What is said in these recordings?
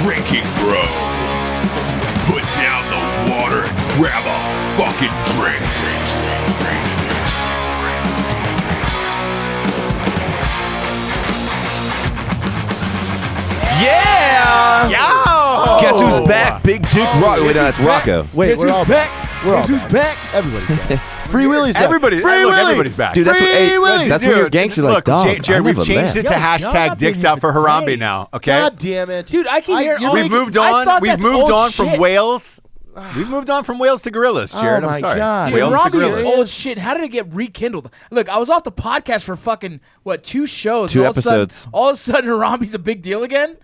Drinking Bros. Put down the water and grab a fucking drink. Yeah! Yo! Guess who's back? Big Dick Rocco. Wait, no, that's Rocco. Wait, Guess we're all who's back? We're all Guess who's back? Everybody's back. Free Willy's back. Everybody's back. Dude, that's what, hey, Willy. that's what your gangsters like, Look, dog. Jared, we've changed it to Yo, hashtag dicks out for Harambe now, okay? God damn it. Dude, I can hear you're We've moved on. We've moved on from Wales. We've moved on from Wales to gorillas, Jared. Oh my I'm sorry. God. Wales to Harambe gorillas. is old shit. How did it get rekindled? Look, I was off the podcast for fucking, 2 shows? 2 and episodes. All of a sudden, Harambe's a big deal again?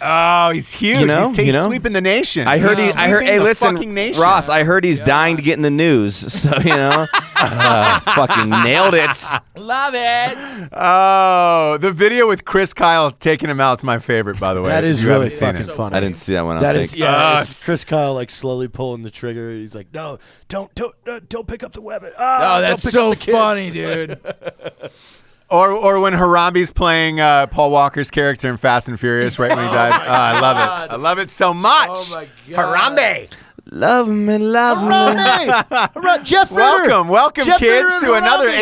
Oh, he's huge. You know, He's sweeping the nation. I heard. He's Hey, sweeping the listen, fucking nation. Ross. I heard he's dying to get in the news. So fucking nailed it. Love it. Oh, the video with Chris Kyle taking him out is my favorite, by the way. That is You really haven't seen fucking it. funny. I didn't see that one. That is, Yes. it's Chris Kyle like slowly pulling the trigger. He's like, no, don't pick up the weapon. Oh, that's don't pick so up the kid. funny, dude. Or when Harambe's playing Paul Walker's character in Fast and Furious right when he died. I love it. I love it so much. Oh, my God. Harambe. Love me, love me. Harambe! Jeff Ritter! Welcome, Jeff kids, Ritter to and another Harambe.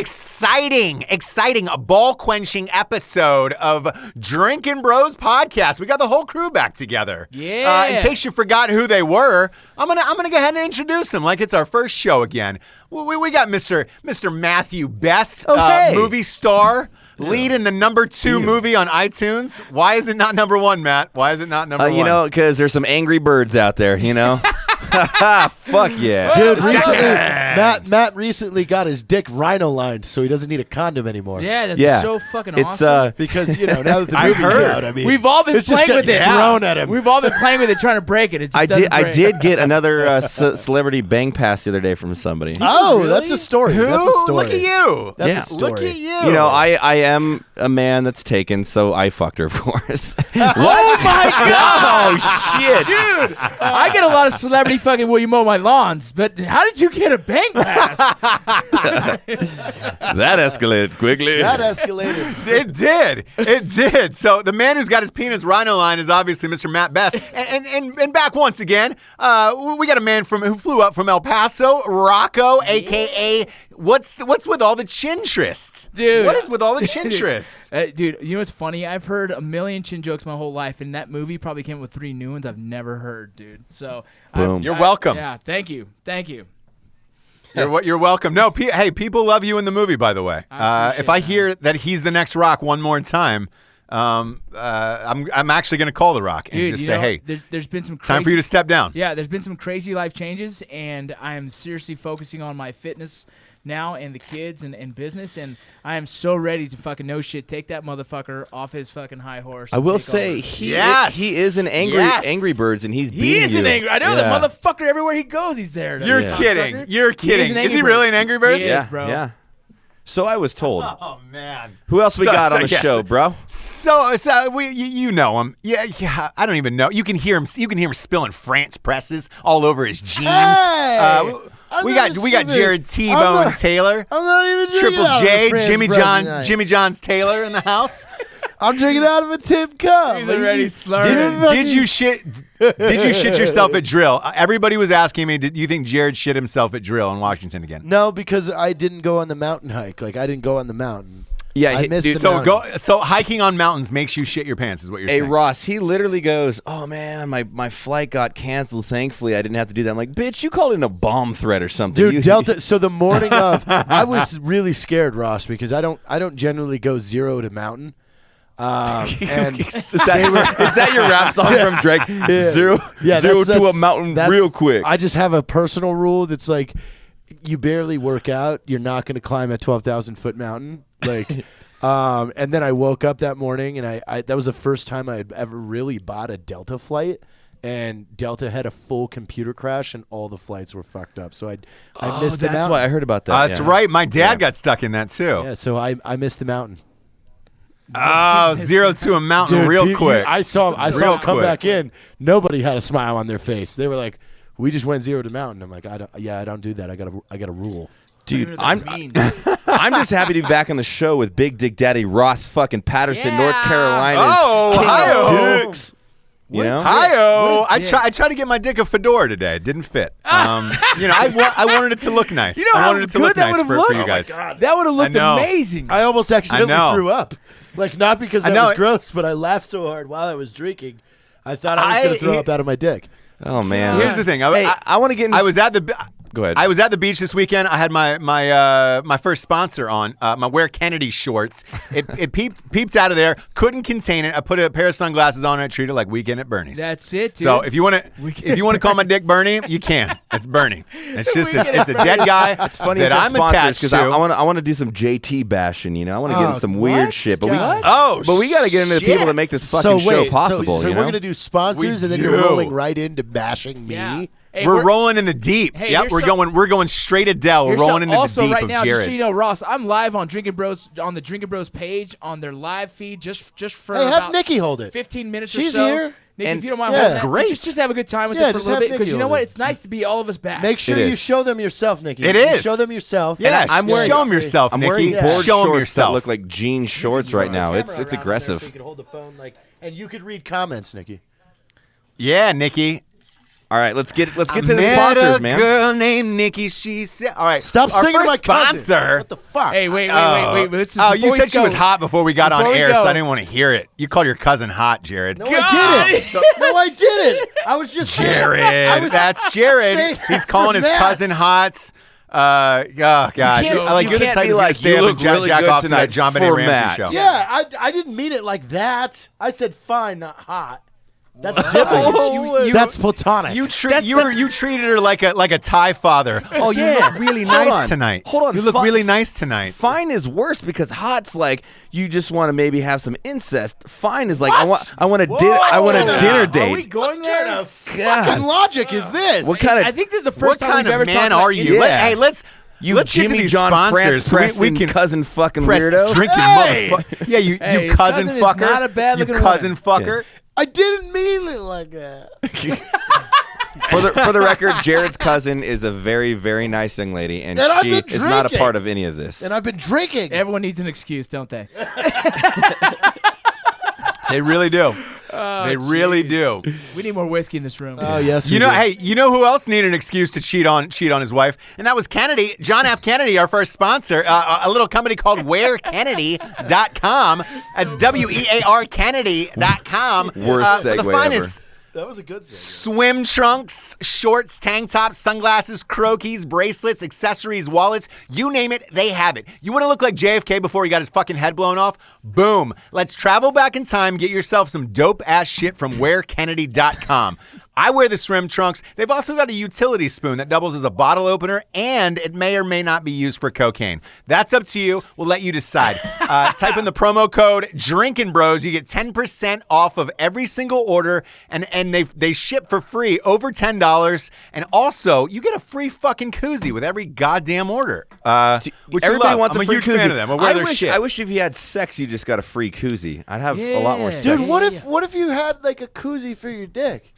exciting, ball-quenching episode of Drinkin' Bros podcast. We got the whole crew back together. Yeah. In case you forgot who they were, I'm gonna go ahead and introduce them like it's our first show again. We got Mr. Matthew Best, movie star, lead in the #2 movie on iTunes. Why is it not #1, Matt? Why is it not #1? You know, because there's some angry birds out there. You know. Fuck yeah, Dude, recently, Matt recently got his dick Rhino-lined, so he doesn't need a condom anymore. Yeah, that's so fucking it's, awesome. Because, now that the I movie's heard. out, I mean, We've all been it's just playing with getting it. thrown at him. We've all been playing with it, trying to break it. It just I doesn't break. did get another celebrity bang pass the other day from somebody. Oh, Really? that's a story. Who? That's a story. Look at you. That's Yeah. a story. Look at you. You know, I am a man that's taken, so I fucked her, of course. What? Oh my god! Oh shit, Dude, I get a lot of celebrity fucking will you mow my lawns, but how did you get a bang pass? That escalated quickly. That escalated. It did. So the man who's got his penis Rhino-line is obviously Mr. Matt Best. And back once again, we got a man who flew up from El Paso, Rocco, a.k.a. What's with all the chin trysts? Dude. What is with all the chin trysts? Dude, you know what's funny? I've heard a million chin jokes my whole life, and that movie probably came with 3 new ones I've never heard, dude. So, Boom. You're welcome. Yeah, thank you. You're welcome. No, hey, people love you in the movie, by the way. If I hear that he's the next Rock one more time, I'm actually going to call the Rock and Dude, just say, hey, there's been some time for you to step down. Yeah, there's been some crazy life changes, and I am seriously focusing on my fitness now and the kids and business, and I am so ready to fucking no shit take that motherfucker off his fucking high horse. I and will take say over. he is an angry Birds, and he's He beating is you. an angry. I know Yeah. that motherfucker. Everywhere he goes, he's there. You're That kidding. cocksucker. You're kidding. an Is Angry he Bird. really an Angry Bird? He is, Yeah, bro. yeah. So I was told. Oh man. Who else we got on the yes. show, bro? So you know him. Yeah. I don't even know. You can hear him. You can hear him spilling France presses all over his jeans. Hey! We got Jared T-Bone Taylor. I'm not even drinking Triple out of J, a France Jimmy press John, tonight. Jimmy John's Taylor in the house. I'm drinking out of a tin cup. He's already slurring. Did you shit yourself at drill? Everybody was asking me, did you think Jared shit himself at drill in Washington again? No, because I didn't go on the mountain hike. Like, I didn't go on the mountain. Yeah, I missed dude, the mountain. So hiking on mountains makes you shit your pants, is what you're Hey, saying. Ross, he literally goes, oh, man, my flight got canceled. Thankfully, I didn't have to do that. I'm like, bitch, you called in a bomb threat or something. Dude, Delta. So the morning of, I was really scared, Ross, because I don't generally go 0 to mountain. And is that your rap song from Drake? Zero to a mountain real quick. I just have a personal rule that's like, you barely work out, you're not going to climb a 12,000-foot mountain. Like, and then I woke up that morning, and I that was the first time I had ever really bought a Delta flight. And Delta had a full computer crash, and all the flights were fucked up. So I missed the mountain. That's why I heard about that. That's right. My dad got stuck in that too. Yeah, so I missed the mountain. Oh, 0 to a mountain Dude, real quick. I saw Real him come quick. back in. Nobody had a smile on their face. They were like, "We just went 0 to mountain." I'm like, I don't do that. I got a rule. Dude, I'm just happy to be back on the show with Big Dick Daddy Ross fucking Patterson, Yeah. North Carolina. Oh, King of Ohio. Dicks. You know? Hi-oh. What a dick. I tried to get my dick a fedora today. It didn't fit. I wanted it to look nice. You know I how wanted it to good look that nice would've for looked? you Oh, guys. That would have looked I know. amazing. I almost accidentally know. threw up. Like, not because I that know was it- gross, but I laughed so hard while I was drinking. I thought I was going to throw up out of my dick. Oh man. Here's the thing. I want to get into I was at the. Go ahead. I was at the beach this weekend. I had my first sponsor on, my Wear Kennedy shorts. It peeped out of there. Couldn't contain it. I put a pair of sunglasses on and I treated it like Weekend at Bernie's. That's it, dude. So if you want to call my dick Bernie, you can. It's Bernie. It's just it's a dead guy It's funny that I'm attached because to. I want to do some JT bashing. You know, I want to get into some weird what? shit. But God. we got to get into the people that make this fucking show possible. So you we're know? going to do sponsors, We and then do. you're rolling right into bashing me. Yeah. Hey, we're rolling in the deep. Hey, Yep, here's we're going straight Adele. We're Here's rolling some- into also the deep right of now, just Jared. so you know, Ross, I'm live on Drinkin Bros on the Drinkin Bros page on their live feed just for Hey, have about Nikki hold it. 15 minutes She's or so. here. Nikki, And if you don't mind, yeah. holding That's that, great. Just have a good time with Yeah, it for a just little have bit because Nikki you know hold what? it. It's nice to be all of us back. Make sure It you is. show them yourself, Nikki. It You is. show them yourself. Yeah, I'm wearing- show them yourself, I'm Nikki. wearing Yeah. board Show them shorts yourself. that look like jean shorts right now. It's aggressive. So you can hold the phone and you could read comments, Nikki. Yeah, Nikki. All right, let's get to the Met sponsors, a man. girl named Nikki. She said, "All right, Stop our singing first my cousin. sponsor." What the fuck? Hey, wait. This is Oh, before you we said she go. was hot before we got on Before we air, go. so I didn't want to hear it. You called your cousin hot, Jared. No, I didn't. No, I didn't. I was just I Jared, was that's Jared. saying He's that calling for his Matt. cousin hot. Oh God! can't- Like you you're the can't type be who's like, gonna stay "You up look and jack really good off tonight that John Benet for Ramsey Matt." show. Yeah, I didn't mean it like that. I said fine, not hot. That's different. That's platonic. You treated her like a Thai father. Oh, you Yeah. look really Hold nice on. tonight. Hold on. You look Fi- really nice tonight. Fine is worse because hot's like you just want to maybe have some incest. Fine is like I want a dinner Are we date. going there? fucking logic is this? What kind I of think this is the What first time kind we've of ever man talked about are you? Yeah. Let's you get to Jimmy these John sponsors France so we Preston can cousin fucking press weirdo? drinking Hey! motherfucker. Yeah, you Hey, you cousin his cousin is fucker. not a bad-looking you cousin woman. fucker. I didn't mean it like that. For the record, Jared's cousin is a very, very nice young lady, and And I've she been is not a drinking. part of any of this. And I've been drinking. Everyone needs an excuse, don't they? They really do. They really do. We need more whiskey in this room. Oh yes, You we know, do. hey, you know who else needed an excuse to cheat on his wife? And that was Kennedy, John F. Kennedy, our first sponsor, a little company called WearKennedy.com. That's WEAR Kennedy.com. Worst the segue finest that was a good thing. swim trunks, shorts, tank tops, sunglasses, croquis, bracelets, accessories, wallets, you name it, they have it. You want to look like JFK before he got his fucking head blown off? Boom. Let's travel back in time, get yourself some dope-ass shit from WearKennedy.com. I wear the swim trunks. They've also got a utility spoon that doubles as a bottle opener, and it may or may not be used for cocaine. That's up to you. We'll let you decide. Type in the promo code Drinkin Bros. You get 10% off of every single order, and they ship for free over $10. And also, you get a free fucking koozie with every goddamn order. Which Everybody we love. wants I'm a a free huge koozie. fan of them. I wear their shit. I wish if you had sex, you just got a free koozie. I'd have a lot more Yeah. sex. Dude, what Yeah. if you had like a koozie for your dick?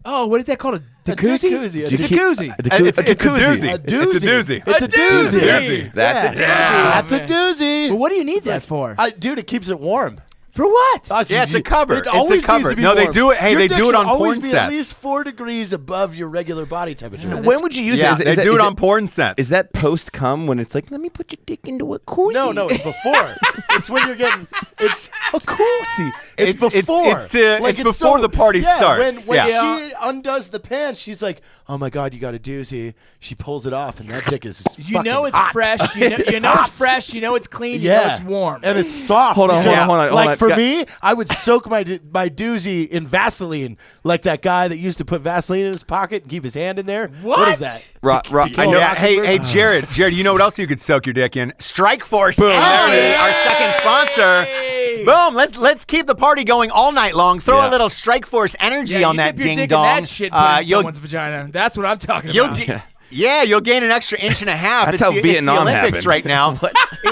Oh, what is that called? A dick jacuzzi? koozie. A A dick- jacuzzi. It's a doozy. A doozy. It's a doozy. It's a doozy. Doozy. That's a Yeah. doozy. That's a man. doozy. Well, what do you need that for? Dude, it keeps it warm. For what? Yeah, it's a cover. It It's a always needs cover. to be No, they warm. do it- hey, Your they dick do it should on always porn be sets. At least 4 degrees above your regular body temperature. When would you use Yeah, it? they do it is on porn sets. Is that post cum when it's like, let me put your dick into a koozie? No, it's before. It's when you're getting. It's a koozie. It's It's- before. it's before the party starts. When Yeah. she undoes the pants, she's like, "Oh my god, you got a doozy." She pulls it off, and that dick is. You know fucking it's hot. fresh. You know it's fresh. You know it's clean. You know Yeah, it's warm. and it's soft. Hold on, because, hold on. Like for Got- me, I would soak my doozy in Vaseline, like that guy that used to put Vaseline in his pocket and keep his hand in there. What is that? I know. Yeah, hey, Jared, you know what else you could soak your dick in? Strike Force Energy, our second sponsor. Boom! Let's keep the party going all night long. Throw a little Strike Force Energy Yeah, on you that dip your ding dick dong. in that shit put in someone's vagina. That's what I'm talking You'll about. you'll gain an extra inch and a half. That's it's how the, Vietnam it's the Olympics happened. right now.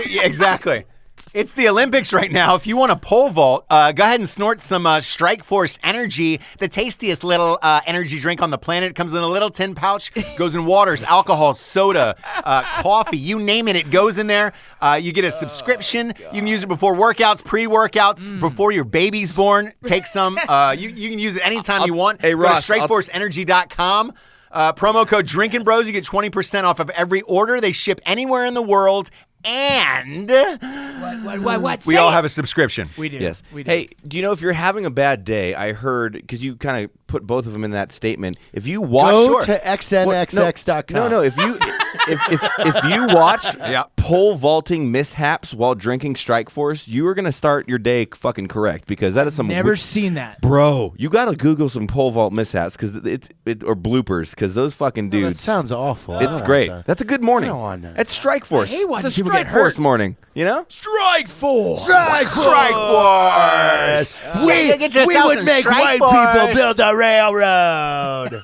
Yeah, exactly. It's the Olympics right now. If you want a pole vault, go ahead and snort some Strike Force Energy, the tastiest little energy drink on the planet. It comes in a little tin pouch, goes in waters, alcohol, soda, coffee, you name it, it goes in there. You get a subscription. You can use it before workouts, pre-workouts, before your baby's born. Take some. You can use it anytime you want. Hey, Go Ross, to strikeforceenergy.com. Promo code Drinkin' Bros. You get 20% off of every order. They ship anywhere in the world. And What? we all have a subscription. We do. Yes. We do. Hey, do you know if you're having a bad day? I heard because you kind of put both of them in that statement. If you watch, Go to xnxx.com. No. If you watch Yeah. pole vaulting mishaps while drinking Strike Force, you are gonna start your day fucking correct because that is some Never seen that. Bro, you gotta Google some pole vault mishaps because or bloopers because those fucking That dudes. sounds awful. I It's don't great. want that. That's a good morning. I don't want that. That's Strike Force. I hate watching it's a people Strike get Force hurt. morning. You know? Strike Force. Strike Force. We would make white people build a railroad.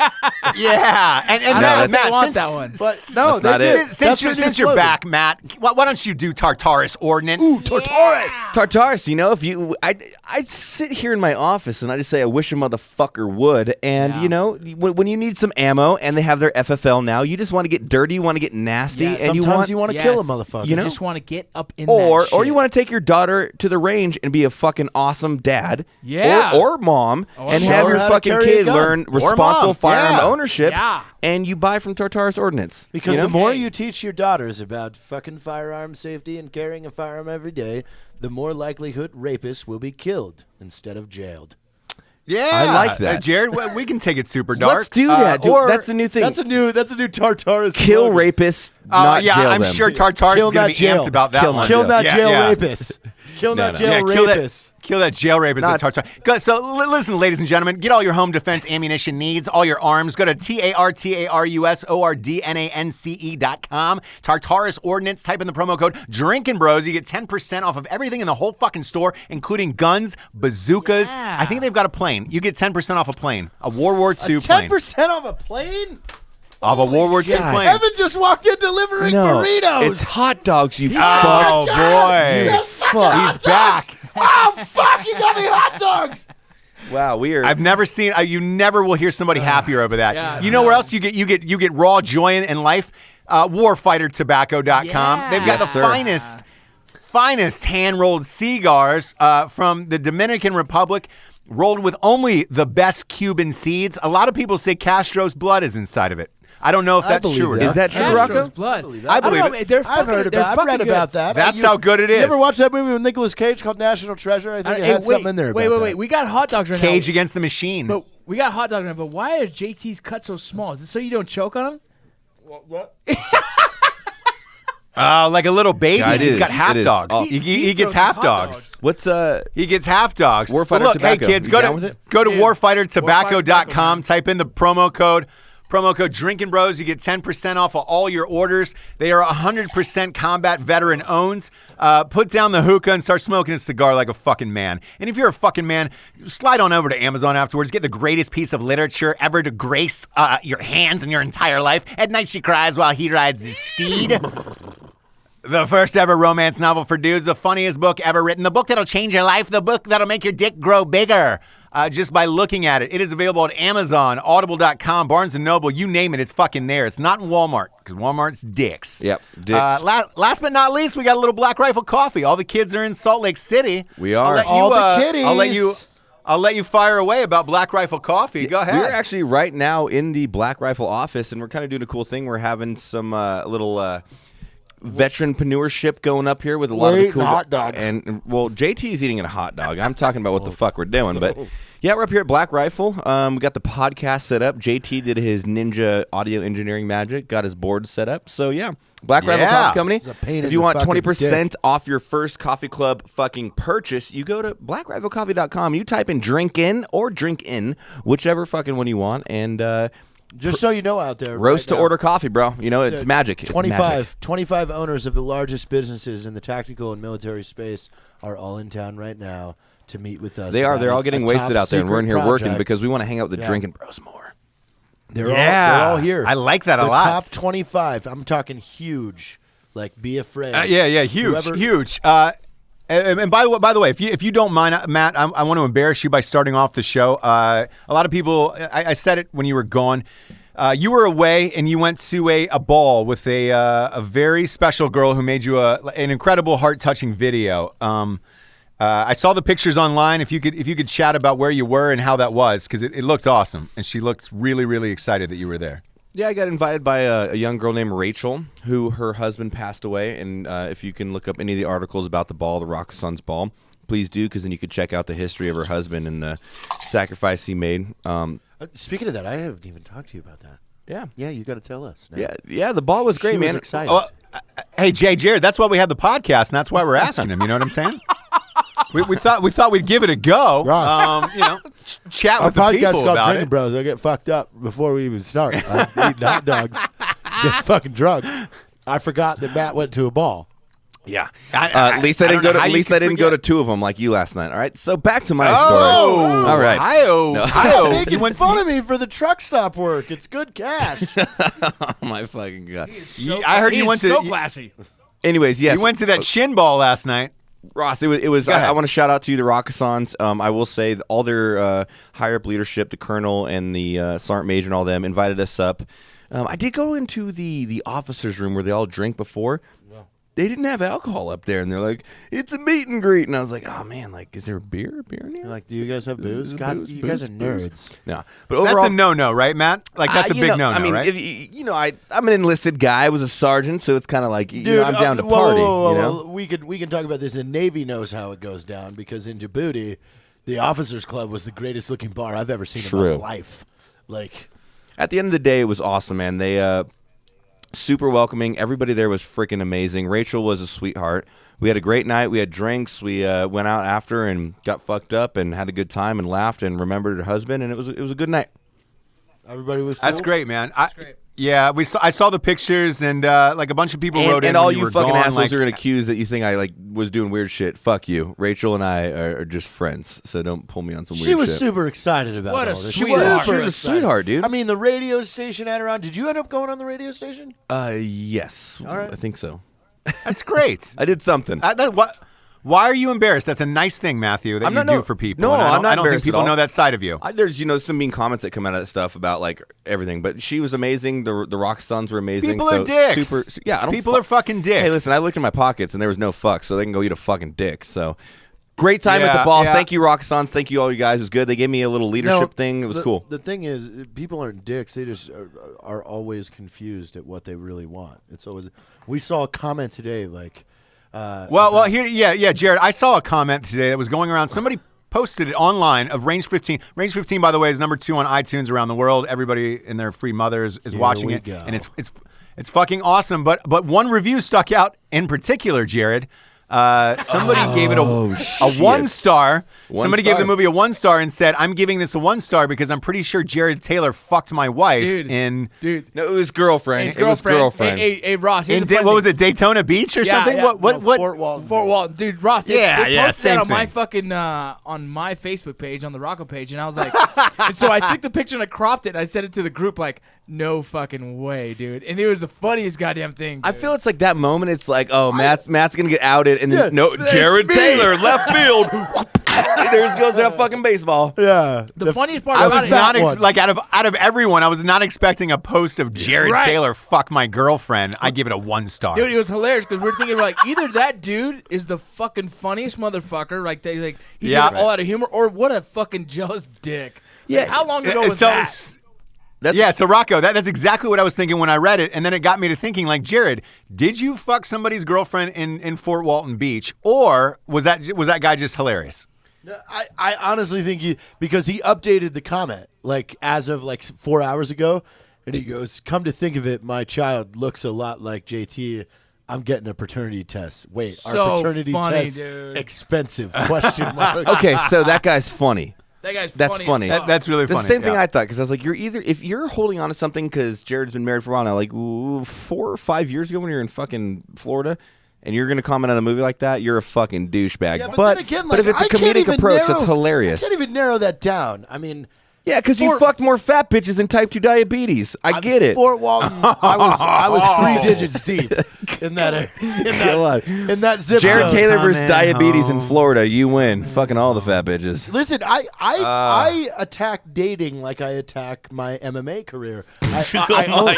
Yeah, and I don't know Matt, if they want since, that one. But no, That's not they it. did. since you're back, Matt, why don't you do Tartarus Ordinance? Ooh, Tartarus. Tartarus, you know, if you, I sit here in my office and I just say, I wish a motherfucker would. And, you know, when you need some ammo and they have their FFL now, you just want to get dirty, you want to get nasty. Yes. And Sometimes you want to kill a Yes. motherfucker. You know? just want to get up in or that shit. you want to take your daughter to the range and be a fucking awesome dad, Yeah. or mom, and show have her your how to fucking carry a kid gun. learn Or responsible mom. firearm Yeah. ownership, Yeah. and you buy from Tartarus Ordinance. Because you know? the more you teach your daughters about fucking firearm safety and carrying a firearm every day, the more likelihood rapists will be killed instead of jailed. Yeah, I like that. Jared. We can take it super dark. Let's do that. Dude, or that's the new thing. That's a new Tartarus. Kill slogan. rapists, not yeah, jail I'm them. sure Tartarus Kill is going not to be jail. amped about that Kill one. not Kill jail. not Yeah, jail yeah. rapists. Kill No, not no. jail Yeah, rapists. kill that jail rapist at Tartar. So listen, ladies and gentlemen, get all your home defense ammunition needs, all your arms. Go to TartarusOrdinance.com. Tartarus Ordinance. Type in the promo code Drinkin' Bros. You get 10% off of everything in the whole fucking store, including guns, bazookas. Yeah. I think they've got a plane. You get 10% off a plane, a World War II plane. 10% off a plane? Of a World War II God. plane. Evan just walked in delivering No, burritos. it's hot dogs, you Oh, fuck. boy. Fuck. He's back. Oh, fuck, you got me hot dogs. Wow, we are. I've never seen. You never will hear somebody happier over that. Yeah, you know where else you get raw joy in life? Warfightertobacco.com. Yeah. They've got Yes, the sir. finest hand-rolled cigars from the Dominican Republic, rolled with only the best Cuban seeds. A lot of people say Castro's blood is inside of it. I don't know if I that's believe true or that. not. Is that true, Castro's Rocco? blood. I believe don't know, it. They're I've fucking, heard they're about. I've fucking read good. about that. That's how good it is. You ever watch that movie with Nicolas Cage called National Treasure? I think it had something in there. Wait. about that. We got hot dogs right Cage now. Against the Machine. But we got hot dogs right now. But why are JT's cut so small? Is it so you don't choke on them? Like a little baby. Yeah, it He's is. got half It is. dogs. Oh. He gets throws half hot dogs. dogs. What's He gets half dogs. Warfighter But look, Tobacco. hey kids, You go down with to it? go to Dude, warfightertobacco.com. warfightertobacco, Type in the promo code Drinkin' Bros. You get 10% off of all your orders. They are 100% combat veteran owns. Put down the hookah and start smoking a cigar like a fucking man. And if you're a fucking man, slide on over to Amazon afterwards. Get the greatest piece of literature ever to grace your hands in your entire life. At night she cries while he rides his steed. The first ever romance novel for dudes, the funniest book ever written, the book that'll change your life, the book that'll make your dick grow bigger just by looking at it. It is available at Amazon, Audible.com, Barnes & Noble, you name it, it's fucking there. It's not in Walmart, because Walmart's dicks. Yep, dicks. Last but not least, we got a little Black Rifle coffee. All the kids are in Salt Lake City. We are. I'll let All you, the kiddies. I'll let you fire away about Black Rifle coffee. Go ahead. We're actually right now in the Black Rifle office, and we're kind of doing a cool thing. We're having some little veteranpreneurship going up here with a lot of the cool hot dogs. And well, JT's eating a hot dog. I'm talking about what the fuck we're doing, but yeah, we're up here at Black Rifle. We got the podcast set up. JT did his ninja audio engineering magic, got his board set up. So yeah, Black Rifle Yeah. Coffee Company. It's a pain If in you the want fucking 20% off your first coffee club fucking purchase, you go to blackriflecoffee.com. You type in Drinkin or Drinkin, whichever fucking one you want, and Just so you know out there. roast right to now, order coffee, bro. You know, it's magic. It's 25 owners of the largest businesses in the tactical and military space are all in town right now to meet with us. They are. about They're all a getting top wasted out there, and we're in here secret working project. because we want to hang out with the Yeah. Drinkin' Bros more. They're Yeah. all here. I like that a the lot. top 25. I'm talking huge. Like, be afraid. Yeah, huge, Whoever- huge. And by the way, if you don't mind, Matt, I want to embarrass you by starting off the show. A lot of people, I said it when you were gone. You were away and you went to a ball with a very special girl who made you an incredible, heart-touching video. I saw the pictures online. If you could chat about where you were and how that was, because it looked awesome, and she looked really, really excited that you were there. Yeah, I got invited by a young girl named Rachel, who her husband passed away. And if you can look up any of the articles about the ball, the Rocco Sons ball, please do, because then you could check out the history of her husband and the sacrifice he made. Speaking of that, I haven't even talked to you about that. Yeah. Yeah, you got to tell us. Now. Yeah, the ball was great, She was man. excited. Hey, Jared, that's why we have the podcast, and that's why we're asking him. You know what I'm saying? We thought we'd give it a go. Chat Our with the podcast people called about Drinkin' it. Bros. I get fucked up before we even start. I'm eating hot dogs, get fucking drunk. I forgot that Matt went to a ball. Yeah. At least I didn't go to. At least I didn't go to two of them like you last night. All right. So back to my story. All right. Ohio. Making fun of me for the truck stop work. It's good cash. Oh my fucking god. I heard you went to. So classy. Anyways, yes. You went to that shin ball last night. Ross, it was. Go ahead. I want to shout out to the Rocco Sons. I will say that all their higher up leadership, the colonel and the sergeant major and all them, invited us up. I did go into the officers' room where they all drink before. They didn't have alcohol up there, and they're like, "It's a meet and greet," and I was like, "Oh man, like, is there beer in here?" Like, do you guys have booze? God, you guys are nerds. No, but overall, That's a no-no, right, Matt? Like that's a big no-no, I mean, right? I'm an enlisted guy. I was a sergeant, so it's kind of like, I'm down to party. Whoa. We can talk about this. The Navy knows how it goes down because in Djibouti, the Officers Club was the greatest looking bar I've ever seen in my life. Like, at the end of the day, it was awesome, man. They super welcoming. Everybody there was freaking amazing. Rachel was a sweetheart. We had a great night. We had drinks. We went out after and got fucked up and had a good time and laughed and remembered her husband, and it was a good night. everybody was. That's cool? great, man. That's great. Yeah, I saw the pictures, and like a bunch of people wrote in. And all when you were fucking gone, assholes like, are gonna accuse that you think I was doing weird shit. Fuck you. Rachel and I are just friends, so don't pull me on some weird shit. She was super excited about What a all this. sweetheart. She was a sweetheart, dude. I mean, the radio station had her on. Did you end up going on the radio station? Yes. All right. I think so. That's great. I did something. Why are you embarrassed? That's a nice thing, Matthew, that you do for people. No, and I'm not I don't think embarrassed people at all. know that side of you. There's some mean comments that come out of that stuff about like everything, but she was amazing. The Rock Sons were amazing. People so are dicks. Yeah, I don't People are fucking dicks. Hey, listen, I looked in my pockets and there was no fuck, so they can go eat a fucking dick. So great time at Yeah, the ball. yeah. Thank you, Rock Sons. Thank you, all you guys. It was good. They gave me a little leadership thing. It was cool. The thing is, people aren't dicks. They just are always confused at what they really want. It's always. We saw a comment today like. Well, here, Jared, I saw a comment today that was going around. Somebody posted it online of Range 15. Range 15, by the way, is number 2 on iTunes around the world. Everybody and their free mothers is watching it, and it's fucking awesome. But one review stuck out in particular, Jared. Somebody gave it a 1 star. Somebody gave the movie a 1 star and said, "I'm giving this a 1 star because I'm pretty sure Jared Taylor fucked my wife in." Dude. No, it was girlfriend. His It was girlfriend. Hey, Ross. In what was it, Daytona Beach or Yeah, something? yeah. What? Fort Walton. Fort Walton, dude. Ross. Yeah, they yeah, posted same that on my thing. fucking on my Facebook page, on the Rocco page, and I was like, and so I took the picture and I cropped it and I sent it to the group like, no fucking way, dude. And it was the fundiest goddamn thing. I dude. feel it's like that moment. It's like, oh, Matt's gonna get outed, and then that's Jared me. Taylor, left field. There goes that fucking baseball. Yeah. the funniest part I about was it. not one. like out of everyone, I was not expecting a post of Jared Right. Taylor fuck my girlfriend. I give it a 1 star. Dude, it was hilarious because we're thinking like either that dude is the fucking funniest motherfucker, he Yeah. did it all out of humor, or what a fucking jealous dick. Yeah. Like, how long ago was so, that? So Rocco, that's exactly what I was thinking when I read it, and then it got me to thinking, like, Jared, did you fuck somebody's girlfriend in Fort Walton Beach, or was that guy just hilarious? I honestly think because he updated the comment like as of like 4 hours ago, and he goes, "Come to think of it, my child looks a lot like JT. I'm getting a paternity test. Wait, So our paternity funny, test dude. expensive? Question mark. Okay, so that guy's funny. That guy's That's funny. funny. as fuck. That's really The funny. same thing yeah. I thought, because I was like, if you're holding on to something because Jared's been married for a while now, like 4 or 5 years ago when you were in fucking Florida, and you're going to comment on a movie like that, you're a fucking douchebag. Yeah, but then again, but if it's a I can't comedic even approach, narrow- that's hilarious. I can't even narrow that down. I mean, Yeah, because you fucked more fat bitches than type 2 diabetes. I get it. Fort Walton, I was 3 digits deep in that zip Jared code. Taylor versus Coming diabetes home. in Florida. You win. Fucking all the fat bitches. Listen, I attack dating like I attack my MMA career. I own.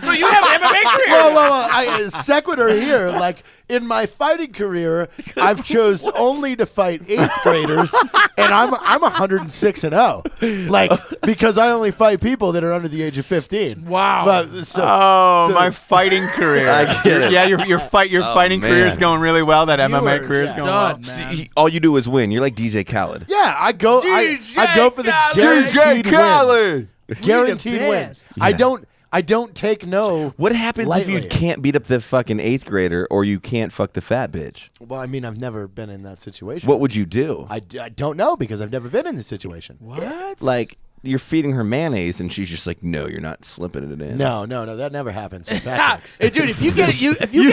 So you have an MMA career? Well, sequitur here. Like in my fighting career, I've chose only to fight 8th graders, and I'm 106-0. Like because I only fight people that are under the age of 15. Wow. But, My fighting career. I get it. Yeah, your fighting man. career is going really well. That MMA are career is going well. stud, man. All you do is win. You're like DJ Khaled. yeah, I go. I go for the Khaled. guaranteed win. Guaranteed the win. best. I don't take no. What happens if you lightly. can't beat up the fucking 8th grader or you can't fuck the fat bitch? Well, I mean, I've never been in that situation. What would you do? I don't know because I've never been in this situation. What? Like, you're feeding her mayonnaise and she's just like, no, you're not slipping it in. No, that never happens with fat chicks. Hey, dude, if you get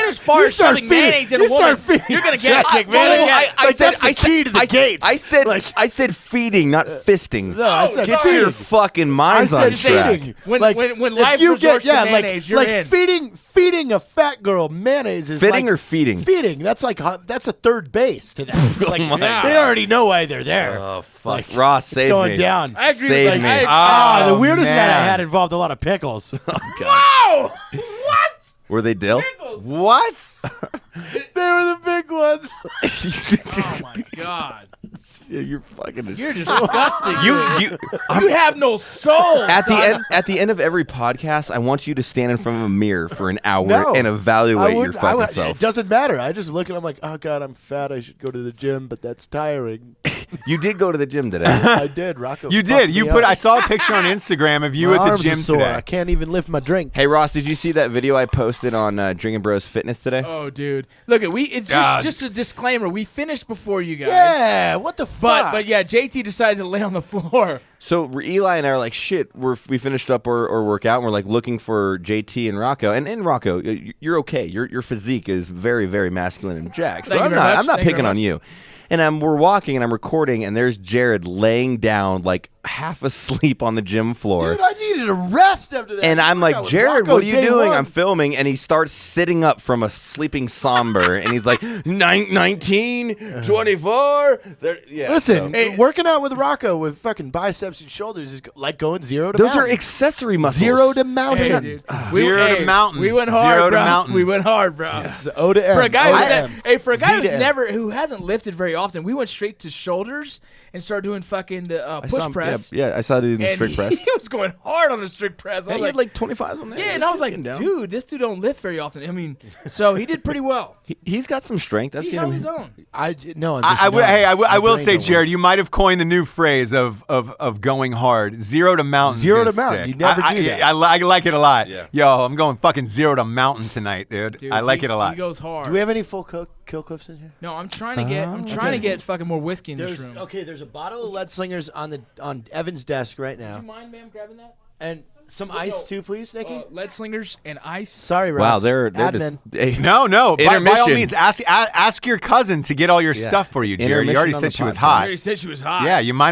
as far as start shoving feeding- mayonnaise in you a woman, start feeding you're gonna get chick, it. man. You're gonna I- get it. Like, that's the key to the gates. I said, Like- I said feeding, not fisting. No, I said Get feeding. your fucking minds I on said track. feeding. When Like, when if life you resorts get, to mayonnaise, you're like in. feeding a fat girl mayonnaise is Fitting like or feeding? feeding. That's like that's a third base to them. Like, my God. they already know why they're there. Oh, fuck. Like, Ross, it's save going me. down. I agree Save with me. like, The weirdest man. night I had involved a lot of pickles. wow! What? Were they dill? What? They were the big ones. Oh my god! You're fucking. You're disgusting. You you have no soul. at the end of every podcast, I want you to stand in front of a mirror for an hour No. and evaluate your fucking It self. doesn't matter. I just look and I'm like, oh god, I'm fat. I should go to the gym, but that's tiring. You did go to the gym today. I did. Rocco. You fucked did. me You up. put. I saw a picture on Instagram of you My at the arms gym are sore. today. I can't even lift my drink. Hey Ross, did you see that video I posted on Drinkin' Bros Fitness today? Oh, dude! Look, it's just a disclaimer. We finished before you guys. Yeah. What the fuck? But yeah, JT decided to lay on the floor. So Eli and I are like, shit, we finished up our workout, and we're like looking for JT and Rocco. And Rocco, you're okay. Your physique is very, very masculine and jacked. So Thank you I'm very not much. Thank you picking very on much. you. And we're walking and I'm recording, and there's Jared laying down like half asleep on the gym floor. Dude, I needed a rest after that. And I'm Workout like, with Jared, Rocco what are you day doing? one. I'm filming, and he starts sitting up from a sleeping somber, and he's like, 19, 24. Yeah, Listen, so- working out with Rocco with fucking biceps and shoulders is like going 0 to those are mountain. accessory muscles. 0 to Hey, mountain. dude. Zero to mountain. We went hard, Zero to bro. mountain. We went hard, bro. It's O to M. For a guy O who's to M. for a Z guy to M. who hasn't lifted very often, we went straight to shoulders and started doing fucking the I push saw him- press. Yeah, I saw the dude in And strict press. he was going hard on the strict press. I He was had like 25s on there. yeah, and I was like, He's getting down. dude, this dude don't lift very often. I mean, so he did pretty well. He's got some strength. I've He seen held him. his own. I'm just I will numb. say, My brain Jared, you might have coined the new phrase of going hard. 0 to mountain. 0 to mountain. You never do that. I like it a lot. Yeah. Yo, I'm going fucking 0 to mountain tonight, dude. Dude, I like he- it a lot. He goes hard. Do we have any full kill clips in here? No, I'm trying to get fucking more whiskey in this room. There's a bottle of Lead Slingers on Evan's desk right Would now, you mind, ma'am, grabbing that? and some ice too, please, Nikki. Lead slingers and ice. Sorry, Ross. Wow, they're admin. just, hey, No. By all Intermission. means, ask your cousin to get all your stuff for you, Jared. You Intermission already on said the she was podcast. I hot. already said she was hot. Yeah, you might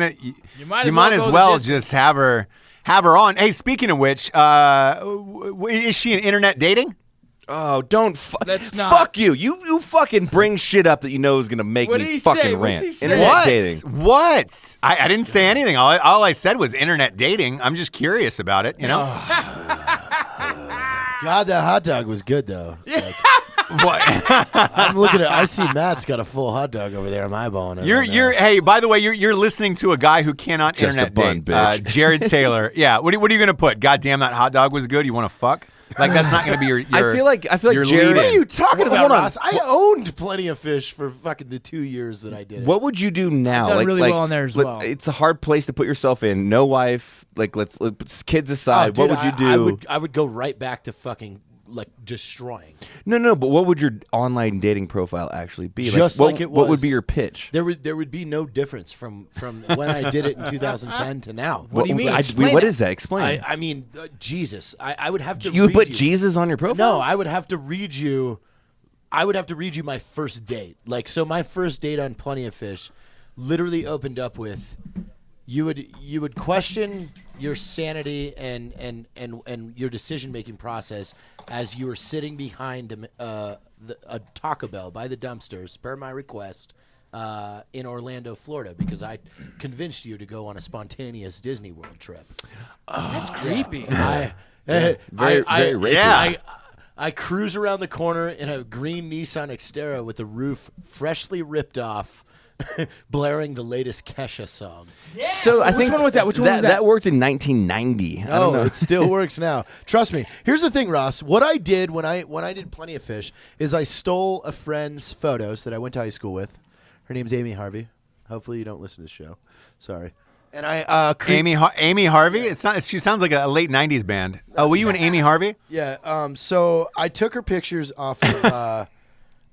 might as as well well go the just have her on. Hey, speaking of which, is she in internet dating? oh, don't Let's not. fuck you. You fucking bring shit up that you know is gonna make What me did he fucking say? What's rant. he say? Internet What? dating. What? I didn't say anything. All I said was internet dating. I'm just curious about it. You know. God, that hot dog was good though. What? I'm looking at. I see Matt's got a full hot dog over there. I'm eyeballing it. You're. Hey, by the way, you're listening to a guy who cannot Just internet a bun, date. bitch. Jared Taylor. Yeah. What are you gonna put? God damn, that hot dog was good. You want to fuck? Like that's not gonna be your. I feel like your Jared. lead-in. What are you talking Hold about, on. Ross? I owned Plenty of Fish for fucking the 2 years that I did it. What would you do now? done really well in there as well. It's a hard place to put yourself in. No wife. Like let's kids Oh, aside. dude, what would you do? I would go right back to fucking like destroying. No. But what would your online dating profile actually be? Just what, like it What would was. be your pitch? There would be no difference from when I did it in 2010 to now. What do you mean? Explain What it. is that? Explain. I mean, Jesus. I would have to. you read put you. Jesus on your profile? No, I would have to read you. I would have to read you my first date. Like, so my first date on Plenty of Fish, literally opened up with, you would question your sanity and your decision making process as you were sitting behind a Taco Bell by the dumpsters, per my request, in Orlando, Florida, because I convinced you to go on a spontaneous Disney World trip. That's creepy. Very rapey. Yeah. I cruise around the corner in a green Nissan Xterra with the roof freshly ripped off, blaring the latest Kesha song. So I Which think one was that? Which one was that? That worked in 1990. I don't know. It still works now. Trust me. Here's the thing, Ross. What I did when I did Plenty of Fish is I stole a friend's photos that I went to high school with. Her name's Amy Harvey. Hopefully you don't listen to this show. Sorry. And I Amy Harvey? It's not. She sounds like a late '90s band. Oh, were you an Amy Harvey? Yeah. So I took her pictures off of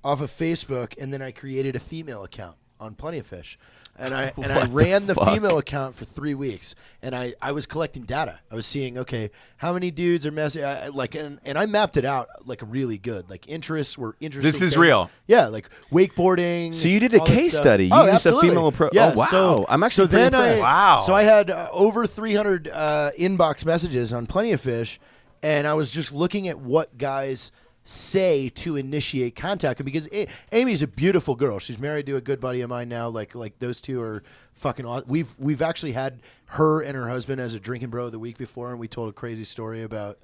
Facebook, and then I created a female account on Plenty of Fish, and I ran the female account for 3 weeks, and I was collecting data. I was seeing, okay, how many dudes are messaging, and I mapped it out like really good. Like interests were interesting. This is things. real. Yeah, like wakeboarding. So you did a all that case stuff. study. You Oh, used absolutely. a female approach. Yeah, oh, wow. So, I'm actually so then pretty impressed. Wow. So I had over 300 inbox messages on Plenty of Fish, and I was just looking at what guys say to initiate contact, because Amy's a beautiful girl. She's married to a good buddy of mine now. Like those two are fucking awesome. We've actually had her and her husband as a drinking bro the week before, and we told a crazy story about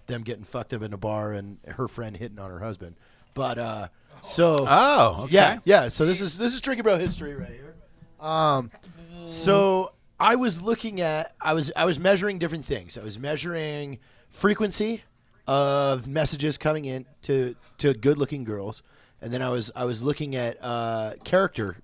them getting fucked up in a bar and her friend hitting on her husband. But okay. yeah. So this is drinking bro history right here. So I was looking at I was measuring different things. I was measuring frequency of messages coming in to good-looking girls, and then I was looking at character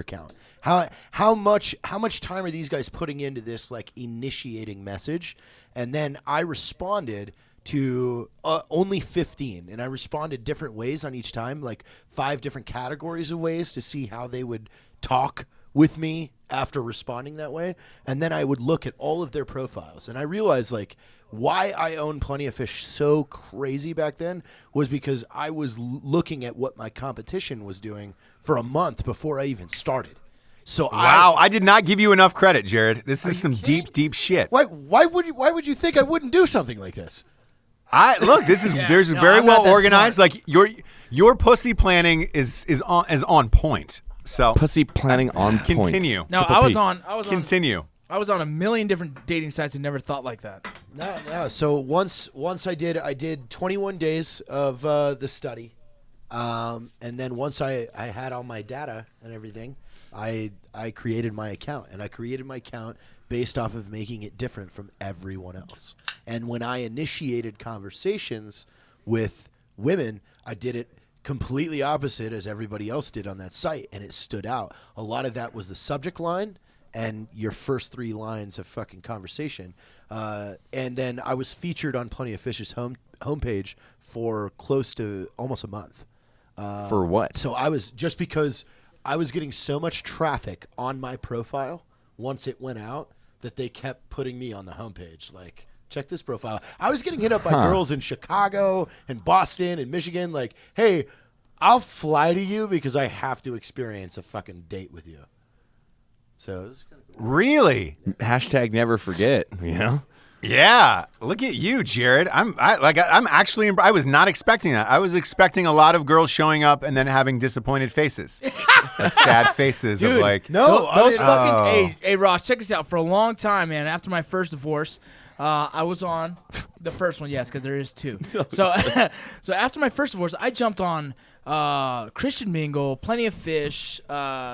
count. How much time are these guys putting into this like initiating message? And then I responded to only 15, and I responded different ways on each time, like 5 different categories of ways to see how they would talk with me after responding that way. And then I would look at all of their profiles, and I realized like why I owned Plenty of Fish so crazy back then was because I was looking at what my competition was doing for a month before I even started. So Wow, I did not give you enough credit, Jared. This is some deep shit. why would you think I wouldn't do something like this? This is there's no, very I'm not well that organized. smart. Like your pussy planning is on point. So Pussy planning on point. continue. No, Triple I was P. on Continue. I was on a million different dating sites and never thought like that. No. So once I did 21 days of the study, and then once I had all my data and everything, I created my account, and I created my account based off of making it different from everyone else. And when I initiated conversations with women, I did it completely opposite as everybody else did on that site, and it stood out. A lot of that was the subject line and your first 3 lines of fucking conversation. And then I was featured on Plenty of Fish's homepage for close to almost a month. For what? So just because I was getting so much traffic on my profile once it went out that they kept putting me on the homepage. Like, check this profile. I was getting hit up by girls in Chicago and Boston and Michigan. Like, hey, I'll fly to you because I have to experience a fucking date with you. So it's kind of cool. Really? Hashtag never forget, you know? Yeah. Look at you, Jared. I was not expecting that. I was expecting a lot of girls showing up and then having disappointed faces. Like sad faces of Dude, like, No, I Those mean, fucking hey Ross, check this out. For a long time, man, after my first divorce, I was on the first one, yes, because there is 2. So after my first divorce, I jumped on Christian Mingle, Plenty of Fish,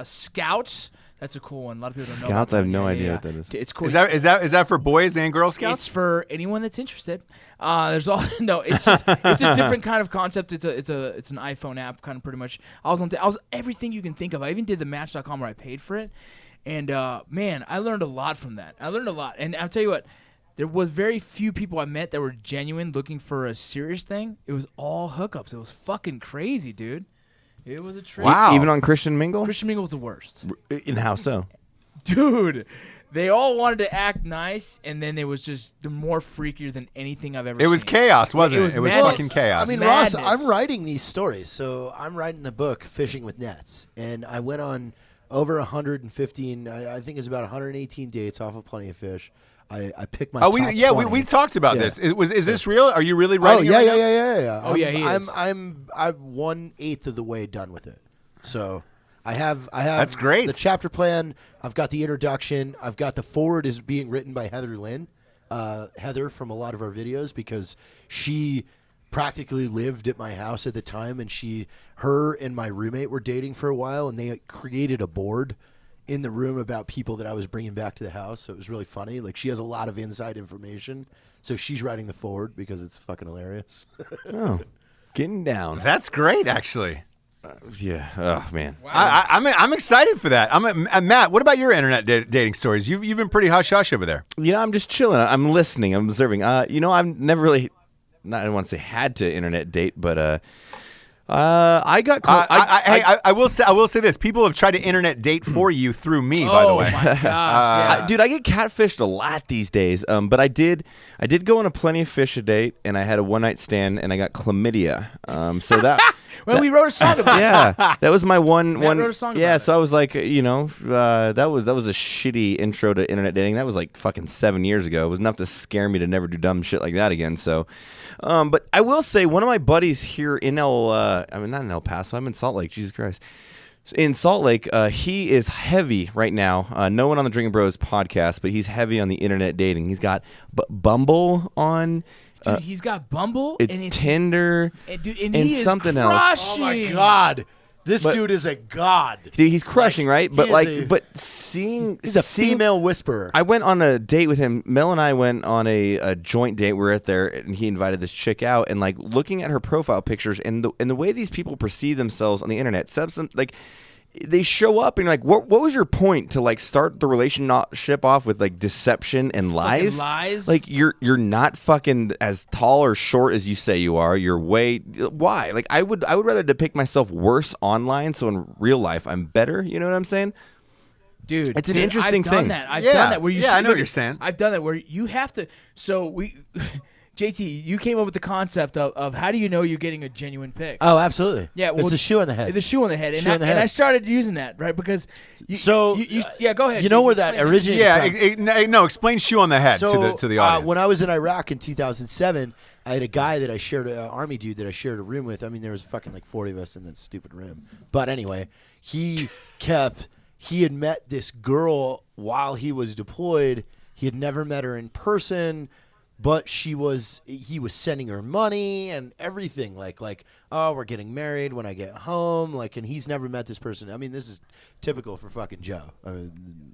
Scouts. That's a cool one. A lot of people don't know. Scouts, about I have that. no Yeah, idea yeah. what that is. It's cool. is that for boys and Girl Scouts? It's for anyone that's interested. There's all no. It's just it's a different kind of concept. It's an iPhone app, kind of pretty much. I was everything you can think of. I even did the Match.com where I paid for it, and man, I learned a lot from that. I learned a lot, and I'll tell you what. There was very few people I met that were genuine, looking for a serious thing. It was all hookups. It was fucking crazy, dude. It was a trip. Wow. Even on Christian Mingle? Christian Mingle was the worst. In how so? Dude, they all wanted to act nice, and then it was just more freakier than anything I've ever seen. It was chaos, wasn't it? It was madness. fucking chaos. I mean, Madness. Ross, I'm writing these stories. So I'm writing the book, Fishing with Nets. And I went on over 115. I think it's about 118 dates off of Plenty of Fish. I picked my. Oh, top we 20. talked about Yeah. this. Is this real? Are you really Oh writing? yeah, it right yeah, now? yeah. Oh, yeah, he is. I'm 1/8 of the way done with it. So I have. That's great. The chapter plan. I've got the introduction. I've got the forward is being written by Heather Lynn. Heather from a lot of our videos because she practically lived at my house at the time, and her and my roommate were dating for a while, and they created a board in the room about people that I was bringing back to the house. So it was really funny. Like, she has a lot of inside information, so she's writing the forward because it's fucking hilarious. Oh, getting down. That's great, actually. Yeah. Oh man. I'm excited for that. Matt. What about your internet dating stories? You've been pretty hush hush over there. You know, I'm just chilling. I'm listening. I'm observing. I've never really, I don't want to say had to internet date, but I got. I will say this: people have tried to internet date for you through me. By the way, Oh my gosh, yeah. Dude, I get catfished a lot these days. But I did go on a Plenty of Fish a date, and I had a one night stand, and I got chlamydia. So that. Well, we wrote a song about it. Yeah, that was my one. Matt wrote a song yeah, about so I was like, that was a shitty intro to internet dating. That was like fucking 7 years ago. It was enough to scare me to never do dumb shit like that again. So, but I will say one of my buddies here in not in El Paso. I'm in Salt Lake. Jesus Christ. In Salt Lake, he is heavy right now. No one on the Drinkin' Bros podcast, but he's heavy on the internet dating. He's got Bumble on. Dude, he's got Bumble. It's Tinder and and he is something else. Oh my god, this dude is a god. Dude, he's crushing, right? But he's a female whisperer. I went on a date with him. Mel and I went on a joint date. We were at there, and he invited this chick out. And like looking at her profile pictures and the way these people perceive themselves on the internet, like they show up and you're like, what was your point to like start the relationship off with like deception and lies? Lies. Like you're not fucking as tall or short as you say you are. You're why? Like I would rather depict myself worse online, so in real life I'm better. You know what I'm saying? Dude, it's an interesting I've done thing. that. I've done that where you. I know what you're saying. I've done that where you have to. So we. JT, you came up with the concept of how do you know you're getting a genuine pick? Oh, absolutely. Yeah, well, it's the shoe on the head. The shoe on the head. Shoe on the head. And I started using that, right? Because yeah, go ahead. You know where that originated from? No, explain shoe on the head So, to the audience. when I was in Iraq in 2007, I had a guy that I shared, an army dude that I shared a room with. I mean, there was fucking like 40 of us in that stupid room. But anyway, he had met this girl while he was deployed. He had never met her in person. But he was sending her money and everything, like, oh, we're getting married when I get home, like, and he's never met this person. I mean, this is typical for fucking Joe,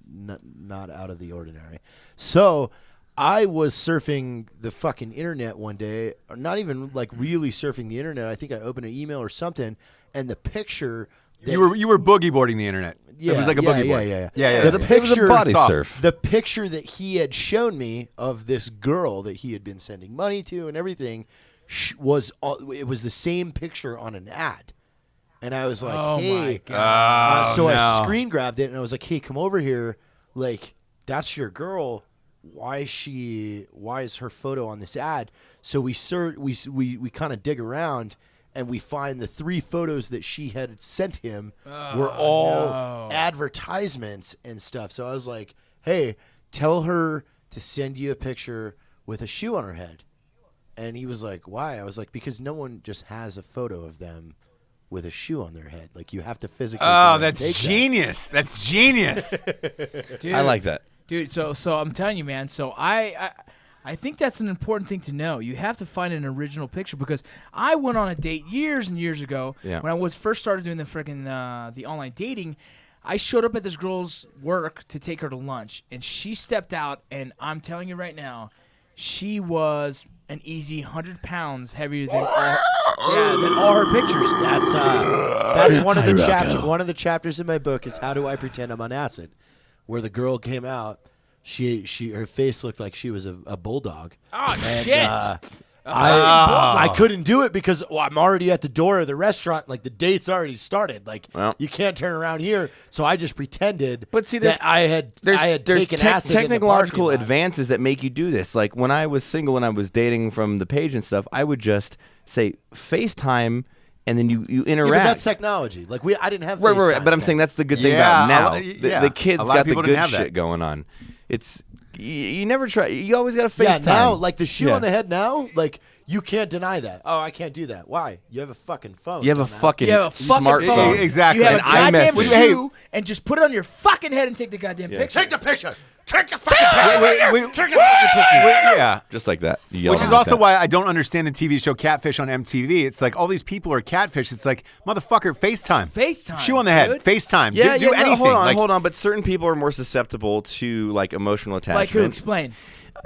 not out of the ordinary. So I was surfing the fucking internet one day, or not even like really surfing the internet. I think I opened an email or something, and the picture. You were boogie boarding the internet. Yeah, it was like a boogie board. Yeah. The picture, body surf. The picture that he had shown me of this girl that he had been sending money to and everything was the same picture on an ad, and I was like, oh "Hey!" My God. So I screen grabbed it and I was like, "Hey, come over here! Like, that's your girl. Why is her photo on this ad?" So we kind of dig around. And we find the 3 photos that she had sent him were all advertisements and stuff. So I was like, hey, tell her to send you a picture with a shoe on her head. And he was like, why? I was like, because no one just has a photo of them with a shoe on their head. Like, you have to physically. Oh, that's genius. That's genius. Dude, I like that. Dude, so I'm telling you, man. So I think that's an important thing to know. You have to find an original picture because I went on a date years and years ago when I was first started doing the freaking the online dating. I showed up at this girl's work to take her to lunch, and she stepped out, and I'm telling you right now, she was an easy 100 pounds heavier than all her pictures. That's one of the chapters. One of the chapters in my book is How Do I Pretend I'm on Acid, where the girl came out. Her face looked like she was a bulldog. Oh, shit. I couldn't do it because I'm already at the door of the restaurant. Like, the date's already started. Like, you can't turn around here. So I just pretended that I had taken acid. Technological advances that make you do this. Like, when I was single and I was dating from the page and stuff, I would just say FaceTime and then you Yeah, interact. but that's technology. Like I didn't have right. FaceTime But I'm then. saying that's the good thing Yeah, about now. yeah. The kids A lot of got the people didn't good have that. shit going on. It's you never try. You always got to Yeah, FaceTime. now like the shoe Yeah. on the head now, like you can't deny that. Oh, I can't do that. Why? You have a fucking phone. You have a dumbass. fucking You have a fucking smartphone. phone. Exactly. You have a An goddamn iMessage. shoe and just put it on your fucking head and take the goddamn picture. Take the picture. Take the fucking picture. Yeah. Just like that. You yell Which is like also that. why I don't understand the TV show Catfish on MTV. It's like all these people are catfish. It's like, motherfucker, FaceTime. FaceTime, Shoe on the head. dude. FaceTime. Yeah, do anything. Hold on. But certain people are more susceptible to like emotional attachment. Like who? Explain.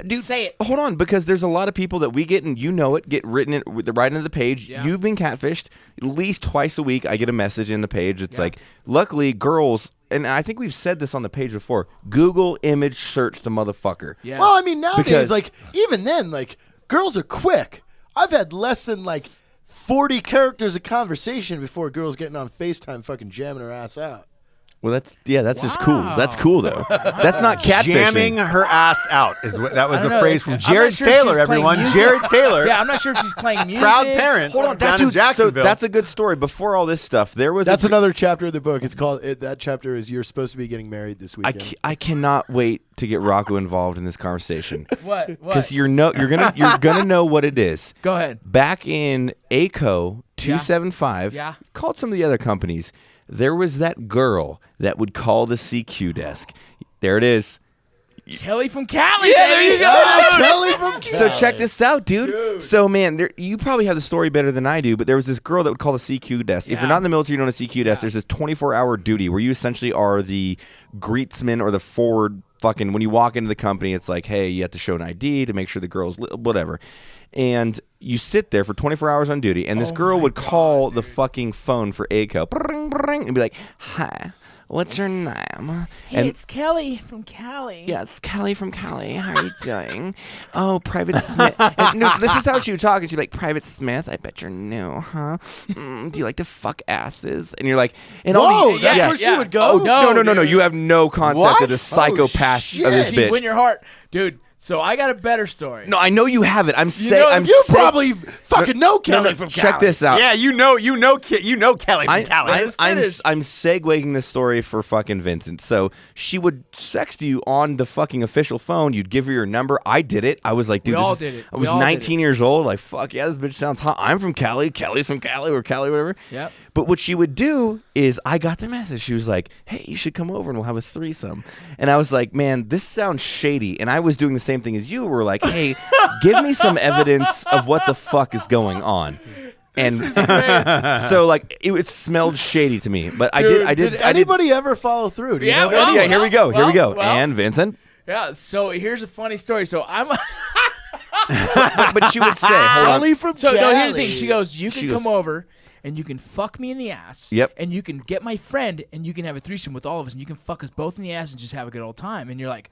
Dude, say it. Hold on, because there's a lot of people that we get, and you know it, get written in, right into the page. Yeah. You've been catfished. At least twice a week, I get a message in the page. It's Yeah. like, luckily, girls, and I think we've said this on the page before, Google image search the motherfucker. Yes. Well, I mean nowadays, Because- like even then, like girls are quick. I've had less than like 40 characters of conversation before a girl's getting on FaceTime, fucking jamming her ass out. Well, that's just cool. That's cool though. That's not catfishing. Jamming her ass out is what that was I don't the know. phrase from I'm not Jared sure if Taylor, she's playing everyone. music. Jared Taylor. Yeah, I'm not sure if she's playing music. Proud parents. Hold on, down dude, in Jacksonville. So that's a good story. Before all this stuff, there was That's a, another chapter of the book. It's called that chapter is you're supposed to be getting married this weekend. I cannot wait to get Rocco involved in this conversation. What? Because you're gonna know what it is. Go ahead. Back in ACO 275, Yeah. called some of the other companies. There was that girl that would call the CQ desk. There it is. Kelly from Cali. Yeah, there you go. Kelly from So check this out, dude. So man, you probably have the story better than I do, but there was this girl that would call the CQ desk. If Yeah. you're not in the military, you don't know CQ desk. Yeah. There's this 24-hour duty where you essentially are the greetsman or the forward fucking. When you walk into the company, it's like, hey, you have to show an ID to make sure the girl's whatever. And you sit there for 24 hours on duty, and this girl would call the fucking phone for ACO and be like, "Hi, what's your name?" Hey, it's Kelly from Cali. Yeah, it's Kelly from Cali. How are you doing? Oh, Private Smith. And, no, this is how she would talk. And she'd be like, "Private Smith, I bet you're new, huh? Do you like to fuck asses?" And you're like, and Whoa, all these, that's yeah. where she would go? Oh, no. dude. You have no concept What? of the psychopath shit. of this She's bitch. win your heart, dude. So I got a better story. No, I know you have it. I'm know, saying, You probably fucking know Kelly from Cali. check this out. Yeah, you know Kelly from Cali. I'm finish. segueing this story for fucking Vincent. So she would sext you on the fucking official phone. You'd give her your number. I did it. I was like, dude, We all this is- did it. I We was all did 19 years old. Like, fuck yeah, this bitch sounds hot. I'm from Cali. Kelly's from Cali or Cali, whatever. Yep. But what she would do is, I got the message. She was like, hey, you should come over and we'll have a threesome. And I was like, man, this sounds shady. And I was doing the same thing as you. We're like, hey, give me some evidence of what the fuck is going on. And so like it smelled shady to me, but I did. Did anybody ever follow through? Do you Yeah, know well, that? Yeah, here we go. Here we go. well. And Vincent, Yeah. So here's a funny story. So I'm. but she would say, hold on. Kelly from So Cali. no, here's the thing. She goes, you can She come goes- over and you can fuck me in the ass. Yep. And you can get my friend and you can have a threesome with all of us and you can fuck us both in the ass and just have a good old time. And you're like,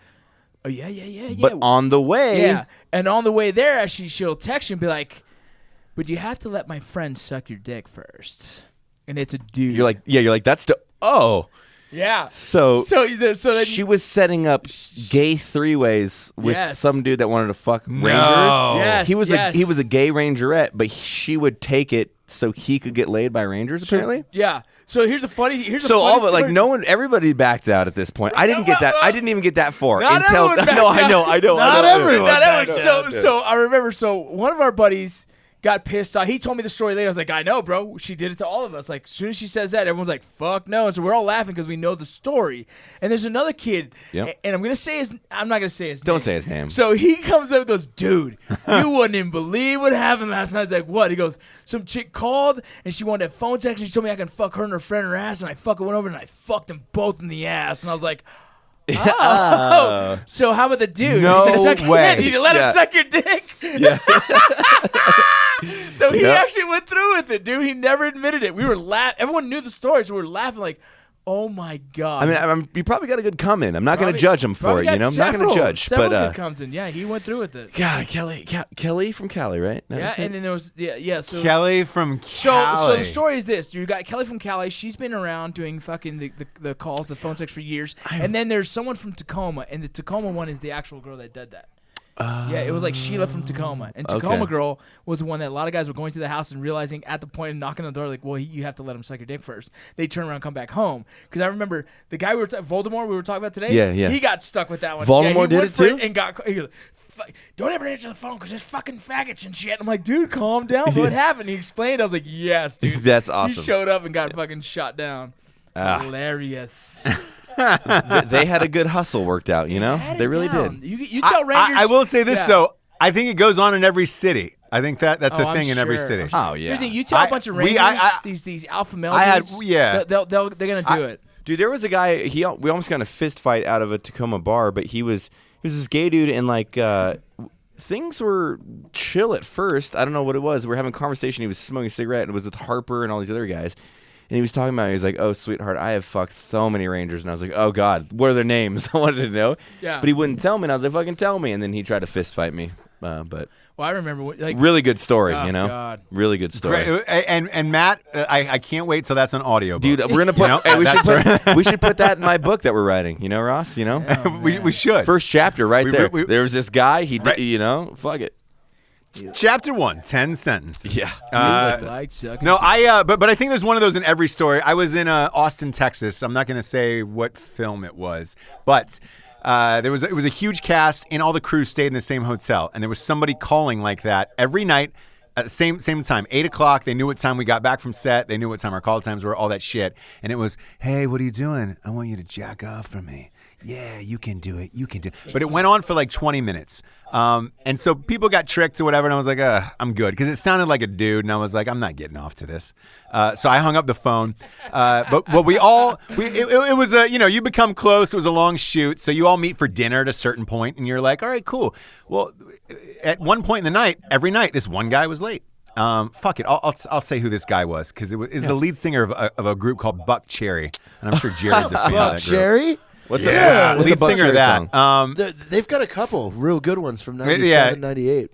oh yeah. But on the way, yeah. And on the way there, she'll text you and be like, but you have to let my friend suck your dick first. And it's a dude. you're like, that's yeah. so. So then She was setting up gay three-ways with Yes. some dude that wanted to fuck rangers. Yes, he was yes. he was a gay rangerette, but she would take it so he could get laid by rangers. Apparently. Yeah. So here's a funny So all of it, like story. no one, everybody backed out at this point. I didn't get that. I didn't even get that far Not until. everyone backed No, I out. know. Not everyone. Not backed everyone. So I remember. So one of our buddies got pissed off. He told me the story later. I was like, I know, bro. She did it to all of us. Like, as soon as she says that, everyone's like, fuck no. And so we're all laughing because we know the story. And there's another kid. Yep. And I'm not gonna say his name. Don't say his name. So he comes up and goes, dude, you wouldn't even believe what happened last night. I was like, what? He goes, some chick called and she wanted a phone text and she told me I can fuck her and her friend in her ass. And I fucking went over and I fucked them both in the ass. And I was like, oh. So how about the dude? No You suck- way. You let Yeah. him suck your dick? Yeah. So he Yep. actually went through with it, dude. He never admitted it. We were everyone knew the story, so we were laughing like, oh my God. I mean, you probably got a good come in. I'm not going to judge him for Probably it. got You know, I'm not going to judge. Several But good comes in. Yeah, he went through with it. God, Kelly from Cali, right? That Yeah, was it? and then there was so Kelly from So Cali. the story is this: you got Kelly from Cali. She's been around doing fucking the calls, the phone sex for years. And then there's someone from Tacoma, and the Tacoma one is the actual girl that did that. Yeah, it was like Sheila from Tacoma. And Tacoma girl was the one that a lot of guys were going to the house and realizing at the point of knocking on the door, like, well, you have to let him suck your dick first. They turn around and come back home. Because I remember the guy Voldemort we were talking about today, Yeah. he got stuck with that one. Voldemort he did went it for too? And he goes, don't ever answer the phone because there's fucking faggots and shit. I'm like, dude, calm down. What happened? He explained. I was like, yes, dude. That's awesome. He showed up and got fucking shot down. Hilarious. They had a good hustle worked out, you know? They really did. You tell Rangers. I will say this, Yeah. though. I think it goes on in every city. I think that's a I'm thing in every sure. city. I'm sure. Oh, yeah. Here's the thing, you tell a bunch of Rangers, these alpha male dudes, they're gonna do it. Dude, there was a guy. We almost got in a fist fight out of a Tacoma bar, but he was this gay dude, and like things were chill at first. I don't know what it was. We were having a conversation. He was smoking a cigarette, and it was with Harper and all these other guys. And he was talking about it. He was like, "Oh, sweetheart, I have fucked so many Rangers." And I was like, "Oh God, what are their names?" I wanted to know. Yeah. But he wouldn't tell me, and I was like, "Fucking tell me." And then he tried to fist fight me. But I remember really good story, oh, you know. God. Really good story. Great. And Matt, I can't wait till that's an audio book. Dude, we're gonna put. We should put that in my book that we're writing. You know, Ross. You know, we should. First chapter right there. There was this guy. He did, you know, fuck it. Chapter 1, 10 sentences. Yeah. But I think there's one of those in every story. I was in Austin, Texas. I'm not going to say what film it was, but it was a huge cast, and all the crew stayed in the same hotel, and there was somebody calling like that every night at the same time, 8 o'clock. They knew what time we got back from set. They knew what time our call times were, all that shit. And it was, hey, what are you doing? I want you to jack off for me. Yeah, you can do it. You can do it. But it went on for like 20 minutes. And so people got tricked or whatever, and I was like, I'm good. Because it sounded like a dude, and I was like, I'm not getting off to this. So I hung up the phone. But it was you become close. It was a long shoot. So you all meet for dinner at a certain point, and you're like, all right, cool. Well, at one point in the night, every night, this one guy was late. Fuck it. I'll say who this guy was, because it was the lead singer of a group called Buck Cherry. And I'm sure Jerry's a fan of that group. Cherry? What's the lead Buck singer of Cherry that? song? They've got a couple real good ones from 97, 98.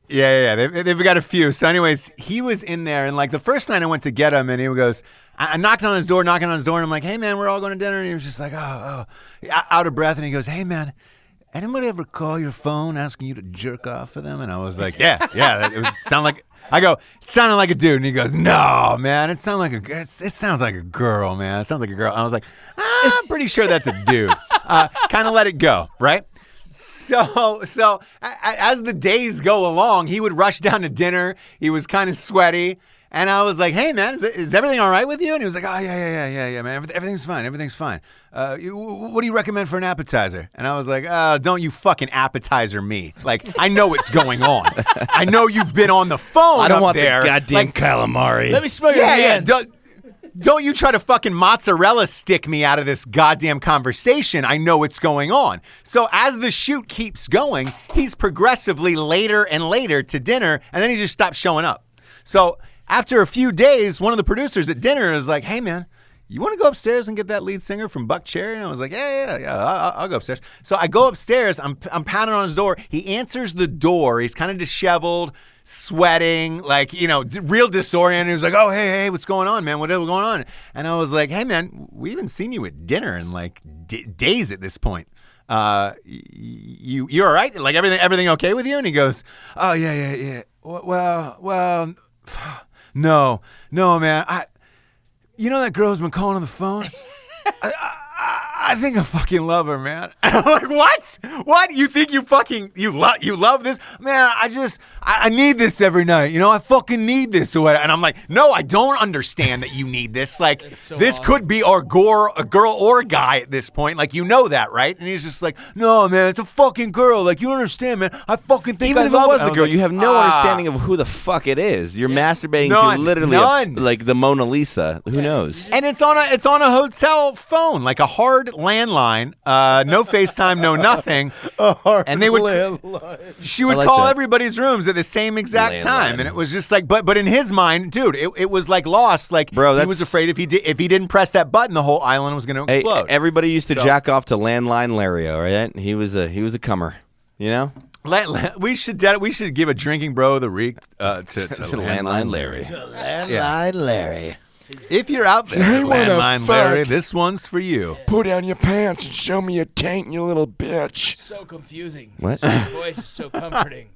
Yeah. They've got a few. So anyways, he was in there, and like the first night I went to get him, and he goes, I knocked on his door, and I'm like, hey, man, we're all going to dinner. And he was just like, oh, out of breath. And he goes, hey, man, anybody ever call your phone asking you to jerk off for them? And I was like, yeah. It was sound like. I go, it sounded like a dude, and he goes, no, man, it sounds like a girl, man. It sounds like a girl. I was like, I'm pretty sure that's a dude. Kind of let it go, right? So as the days go along, he would rush down to dinner. He was kind of sweaty. And I was like, hey, man, is everything all right with you? And he was like, oh, yeah, man. Everything's fine. What do you recommend for an appetizer? And I was like, don't you fucking appetizer me. Like, I know what's going on. I know you've been on the phone I don't up want there. the goddamn calamari. Let me smell your hands. Don't you try to fucking mozzarella stick me out of this goddamn conversation. I know what's going on. So as the shoot keeps going, he's progressively later and later to dinner, and then he just stops showing up. So after a few days, one of the producers at dinner is like, hey, man, you want to go upstairs and get that lead singer from Buck Cherry? And I was like, yeah, I'll go upstairs. So I go upstairs. I'm pounding on his door. He answers the door. He's kind of disheveled, sweating, like, real disoriented. He was like, oh, hey, what's going on, man? What's going on? And I was like, hey, man, we haven't seen you at dinner in like days at this point. You all right? Like everything okay with you? And he goes, oh, yeah. Well, no, man. That girl's been calling on the phone. I think I fucking love her, man. And I'm like, what? What? You think you love this? Man, I need this every night. I fucking need this or whatever. And I'm like, no, I don't understand that you need this. Like, this could be a girl or a guy at this point. Like, that, right? And he's just like, no, man, it's a fucking girl. Like, you understand, man. I fucking think Even I if love it was it. the girl, you have no understanding of who the fuck it is. You're masturbating to literally like the Mona Lisa. Who knows? And it's on a hotel phone, like a hard landline, no FaceTime, no nothing. And they would landline. She would call everybody's rooms at the same exact time, and it was just like, but in his mind, dude, it was like lost. Like, bro, he was afraid if he didn't press that button, the whole island was going to explode. Hey, everybody used to jack off to Landline Larry, all right? He was a comer, We should give a drinking bro the reek to Landline Larry. Landline Larry. If you're out there, Hey, wanna Landline fuck? Larry, this one's for you. Pull down your pants and show me your taint, you little bitch. So confusing. What? Your voice is so comforting.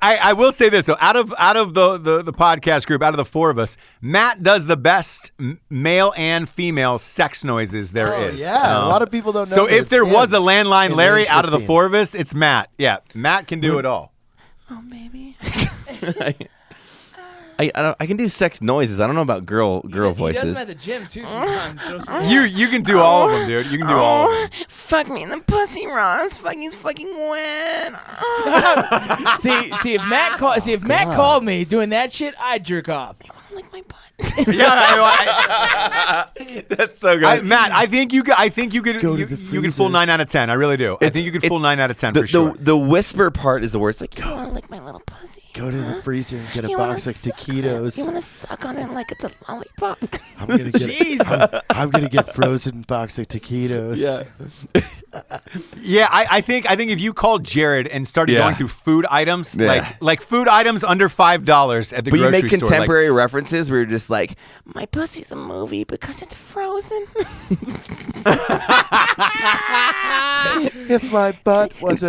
I will say this, though. Out of the podcast group, out of the four of us, Matt does the best male and female sex noises there is. Yeah, a lot of people don't know. So that if it's there him. was a Landline In Larry age out of the 15. four of us, it's Matt. Yeah, Matt can do it all. Oh, baby. I can do sex noises. I don't know about girl He does voices. them at the gym too sometimes. You can do all of them, dude. You can do all of them. Fuck me in the pussy, Ross. He's fucking wet. see if Matt called me doing that shit, I'd jerk off. Like my butt. Yeah, That's so good. Matt, I think you could Go to you the could full freezer. 9 out of 10. I really do. I think you could full 9 out of 10 for sure. The whisper part is the worst. Like, you want to lick my little pussy? Go to the freezer and get a You wanna box of suck taquitos. You want to suck on it like it's a lollipop? I'm gonna get. Jeez. I'm gonna get frozen box of taquitos. Yeah, I think if you called Jared and started Yeah. going through food items, Yeah. like food items under $5 at the But you grocery make store, contemporary references where you're just like, my pussy's a movie because it's frozen. If my butt was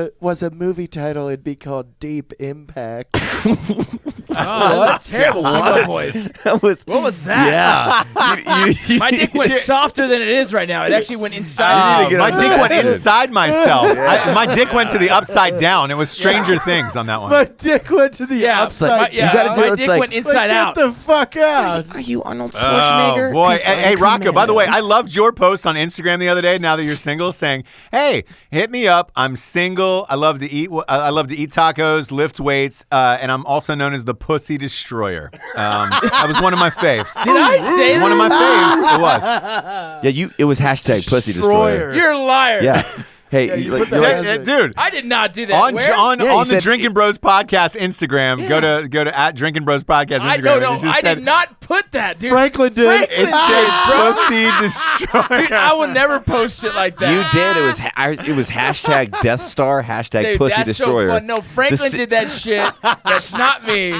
a movie title, it'd be called Deep Impact. Oh, that's terrible female voice. That was, What was that? yeah. My dick went softer than it is right now. It actually went inside. get my on dick the went acid. inside myself. My dick went to the upside down. It was Stranger Things on that one. My dick went to the yeah, upside you gotta down. do my it, dick like- went inside out. Get the fuck out. Are you Arnold Oh Schwarzenegger? boy! 'Cause Hey, I'm Rocco. By the way, Commando. I loved your post on Instagram the other day. Now that you're single, saying, "Hey, hit me up. I'm single. I love to eat. I love to eat tacos, lift weights, and I'm also known as the Pussy Destroyer." That was one of my faves. Did I say One of my faves. It was. Yeah, it was hashtag pussy destroyer. You're a liar. Yeah. Hey, you like, put you're that like- as Dude. I did not do that. On Where? on Yeah, you on the said- Drinkin' Bros podcast Instagram, go to at Drinkin' Bros podcast Instagram. I and no, it just I said, did not put that, dude. Franklin did. Franklin It did, said bro. Pussy Destroyer. Dude, I will never post shit like that. you did. It was hashtag Death Star, hashtag Dude, pussy that's destroyer. so fun. No, Franklin The- did that shit. That's not me.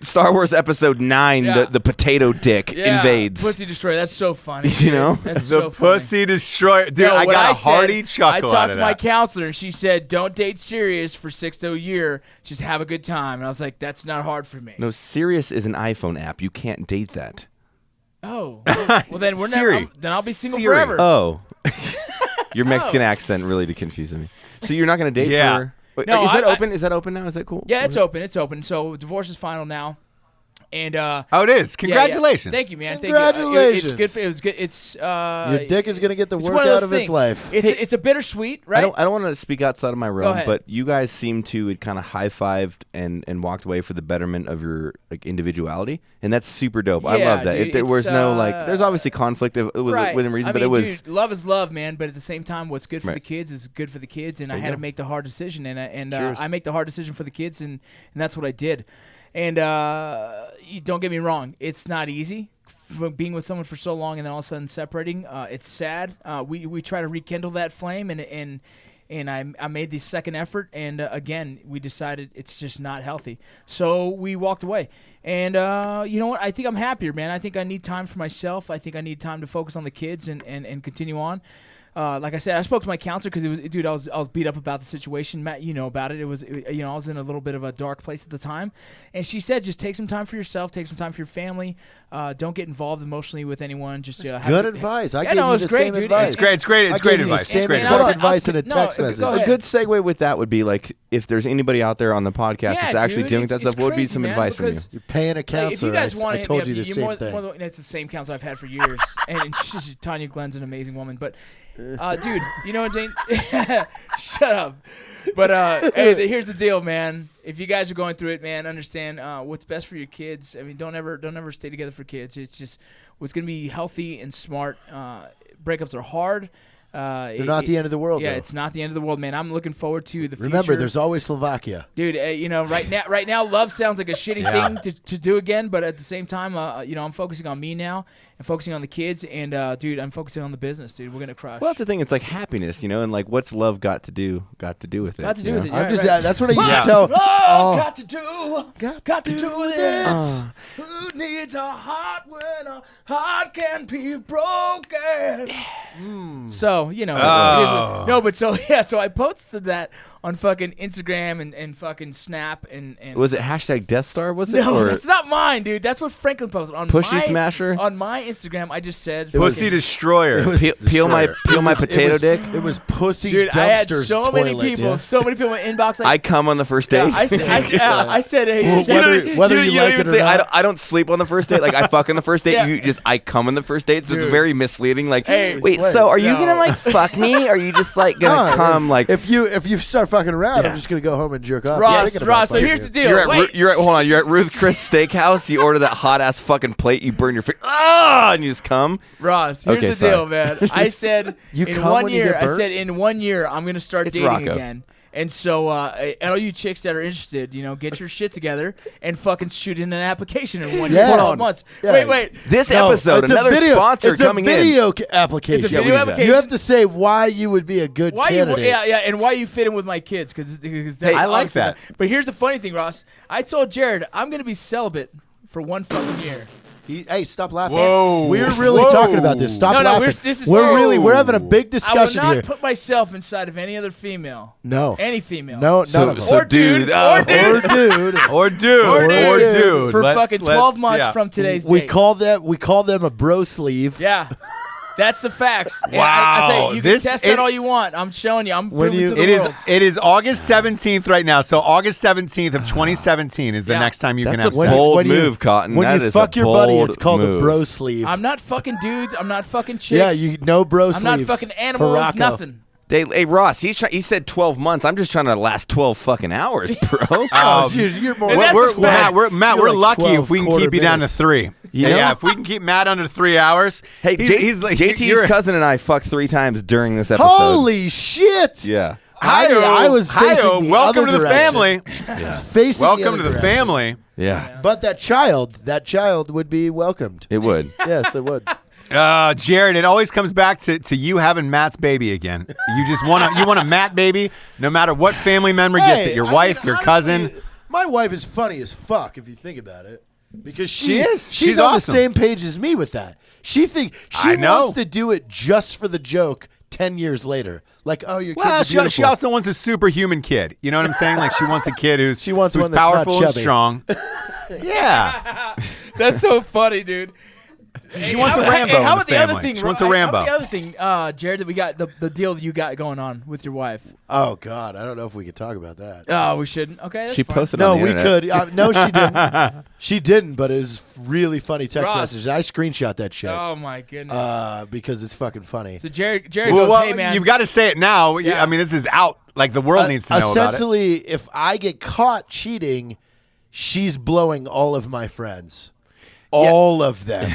Star Wars Episode 9, Yeah. the potato dick Yeah, invades. Pussy destroyer. That's so funny. You dude. know? That's The so funny. Pussy Destroyer. Dude, No, I what got a said, hearty chuckle I out talked of to my that. counselor, and she said, "Don't date serious for 6 to a year. Just have a good time." And I was like, "That's not hard for me." No, Sirius is an iPhone app. You can't date that. Oh, well then we're Siri. never. Then I'll be single Siri. forever. Oh. Your Mexican accent really confusing me. So you're not going to date Yeah. for... Wait, No, is that I- open? Is that open now? Is that cool? Yeah, it's open. It's open. So divorce is final now, and Oh, it is. yeah, yeah. Congratulations. Thank you, man. Thank Congratulations. you. It's good. It was good. It's Your dick is gonna get the it's work one of out those of things. its life. It's a bittersweet, right? I don't want to speak outside of my realm, ahead. but you guys seem to kind of high-fived and walked away for the betterment of your individuality, and that's super dope. I Yeah, love that. dude, There was no it's, there's obviously conflict within reason, I but mean, it was dude, love is love, man. But at the same time, what's good for Right. the kids is good for the kids, and I you had to go. make the hard decision, and Cheers. I make the hard decision for the kids, and that's what I did. And you don't get me wrong, it's not easy being with someone for so long and then all of a sudden separating. It's sad. We try to rekindle that flame, and I made the second effort, and again, we decided it's just not healthy. So we walked away. And you know what? I think I'm happier, man. I think I need time for myself. I think I need time to focus on the kids and continue on. Like I said, I spoke to my counselor because I was beat up about the situation. Matt, you know about it. I was in a little bit of a dark place at the time, and she said, just take some time for yourself, take some time for your family. Don't get involved emotionally with anyone. Just have Good a- advice. I Yeah, gave no, you it's the great, same dude. advice. It's great. It's great. It's I great gave you the advice. same It's great Man, exact advice. advice in a no, text go message. ahead. a good segue with that would be like if there's anybody out there on the podcast Yeah, that's actually dude, doing that it's stuff, what would be crazy, some man, advice from you? because- You're paying a Hey, if counselor. you guys want I to told hit you me the up, same you're thing. more than, it's the same counselor I've had for years, and Tanya Glenn's an amazing woman. But dude, you know what, Jane? Shut up. But hey, here's the deal, man. If you guys are going through it, man, understand what's best for your kids. I mean, don't ever stay together for kids. It's just what's gonna be healthy and smart. Breakups are hard. They're not the end of the world. Yeah, though. it's not the end of the world, man. I'm looking forward to the future. Remember, there's always Slovakia. Dude, right now, love sounds like a shitty thing to do again, but at the same time, I'm focusing on me now and focusing on the kids, and dude, I'm focusing on the business, dude. We're gonna crush. Well, that's the thing. It's like happiness, and like what's love got to do with it? Got to do with it. you know? I'm Right, just. right. That's what I used Yeah. to tell. Got to do got with it. needs a heart when a heart can be broken. So, you know. No, but so I posted that on fucking Instagram and fucking Snap and Was it hashtag Death Star? Was it? no, or that's not mine, dude. That's what Franklin posted on Pussy my Smasher? On my Instagram, I just said Pussy fucking- Destroyer. peel my potato dick. It was pussy Dude, dumpsters I had so many toilet. people, so many people in inbox. Like, I come on the first yeah, date. I said, hey, Well, whether you like it or not. I don't sleep on the first date. Like I fuck on the first date. Yeah. I come on the first date. So it's Dude. very misleading. Like, Hey, wait, wait, so are you no. gonna like fuck me? Or are you just like gonna No, come like? if you start fucking around, Yeah. I'm just gonna go home and jerk off. Ross, Thinking about Ross. So fucking here's you. the deal. You're Wait. hold on. You're at Ruth Chris Steakhouse. You order that hot ass fucking plate. You burn your face. And you just come. Ross, here's Okay, the sorry. deal, man. I said You in come 1 when you year, get I burnt? said in 1 year, I'm gonna start It's dating Rocco. again. And so, all you chicks that are interested, get your shit together and fucking shoot in an application in 1 year, Yeah. 12 months. Yeah. Wait. This No, episode, it's a another video- sponsor it's coming a in. video application. It's a Yeah, we video do that. application. You have to say why you would be a good Why candidate. and why you fit in with my kids? Because I like that. But here's the funny thing, Ross. I told Jared I'm gonna be celibate for 1 fucking year. Hey, stop laughing. Whoa. We're really Whoa. talking about this. Stop No, laughing. this is we're serious. having a big I will discussion not here. put myself inside of any other female. No. Any female. No, none of them. So Or dude. dude, Or dude. Or dude. Or dude. Or dude. For Let's- fucking 12 months from today's We date. call them a bro sleeve. Yeah. That's the facts. And I Wow. tell you can This- test it- that all you want. I'm showing you. I'm When proving you- to the It is world. it is August 17th right now. So August 17th of 2017 is the Yeah. next time you can That's have a sex. bold when you- move, Cotton. When That you is fuck a your buddy, bold it's called move. a bro sleeve. I'm not fucking dudes. I'm not fucking chicks. Yeah, you no bro I'm sleeves. not fucking for animals. Rocco. Nothing. Hey, Ross, he said 12 months. I'm just trying to last 12 fucking hours, bro. Oh, you're more. And that's We're, what's Matt, we're, Matt, You're we're like lucky 12 if we can quarter keep you down to minutes. 3. You know? Yeah, if we can keep Matt under 3 hours. Hey, he's like JT's you're- cousin and I fucked 3 times during this episode. Holy shit! Yeah. Hi-yo, I was facing hi-yo, the welcome other to the direction. family. Facing Welcome to other the direction. family. Yeah. But that child would be welcomed. It would. Yes, it would. Jared, it always comes back to you having Matt's baby again. You just want a Matt baby, no matter what family member gets it. Your I wife, mean, your honestly, cousin. My wife is funny as fuck if you think about it. Because She is. She's She's on awesome. the same page as me with that. She I know. wants to do it just for the joke 10 years later. Like, oh, your Well, kids are she beautiful. also wants a superhuman kid. You know what I'm saying? Like she wants a kid who's She wants who's one that's not powerful and chubby. strong. Yeah. That's so funny, dude. She wants a Hey, Rambo how in about the the other family. thing? She wants a How Rambo. about the other thing, Jared, that we got the deal that you got going on with your wife? Oh, God. I don't know if we could talk about that. Oh, we shouldn't. Okay, that's She fine. posted No, on the we internet. could. No, she didn't. She didn't, but it was really funny text Ross. messages. I screenshot that shit Oh my goodness. because it's fucking funny. So Jared goes, Well, hey man, you've got to say it now. Yeah. I mean, this is out. Like the world needs to know about it. Essentially, if I get caught cheating, she's blowing all of my friends. All of them.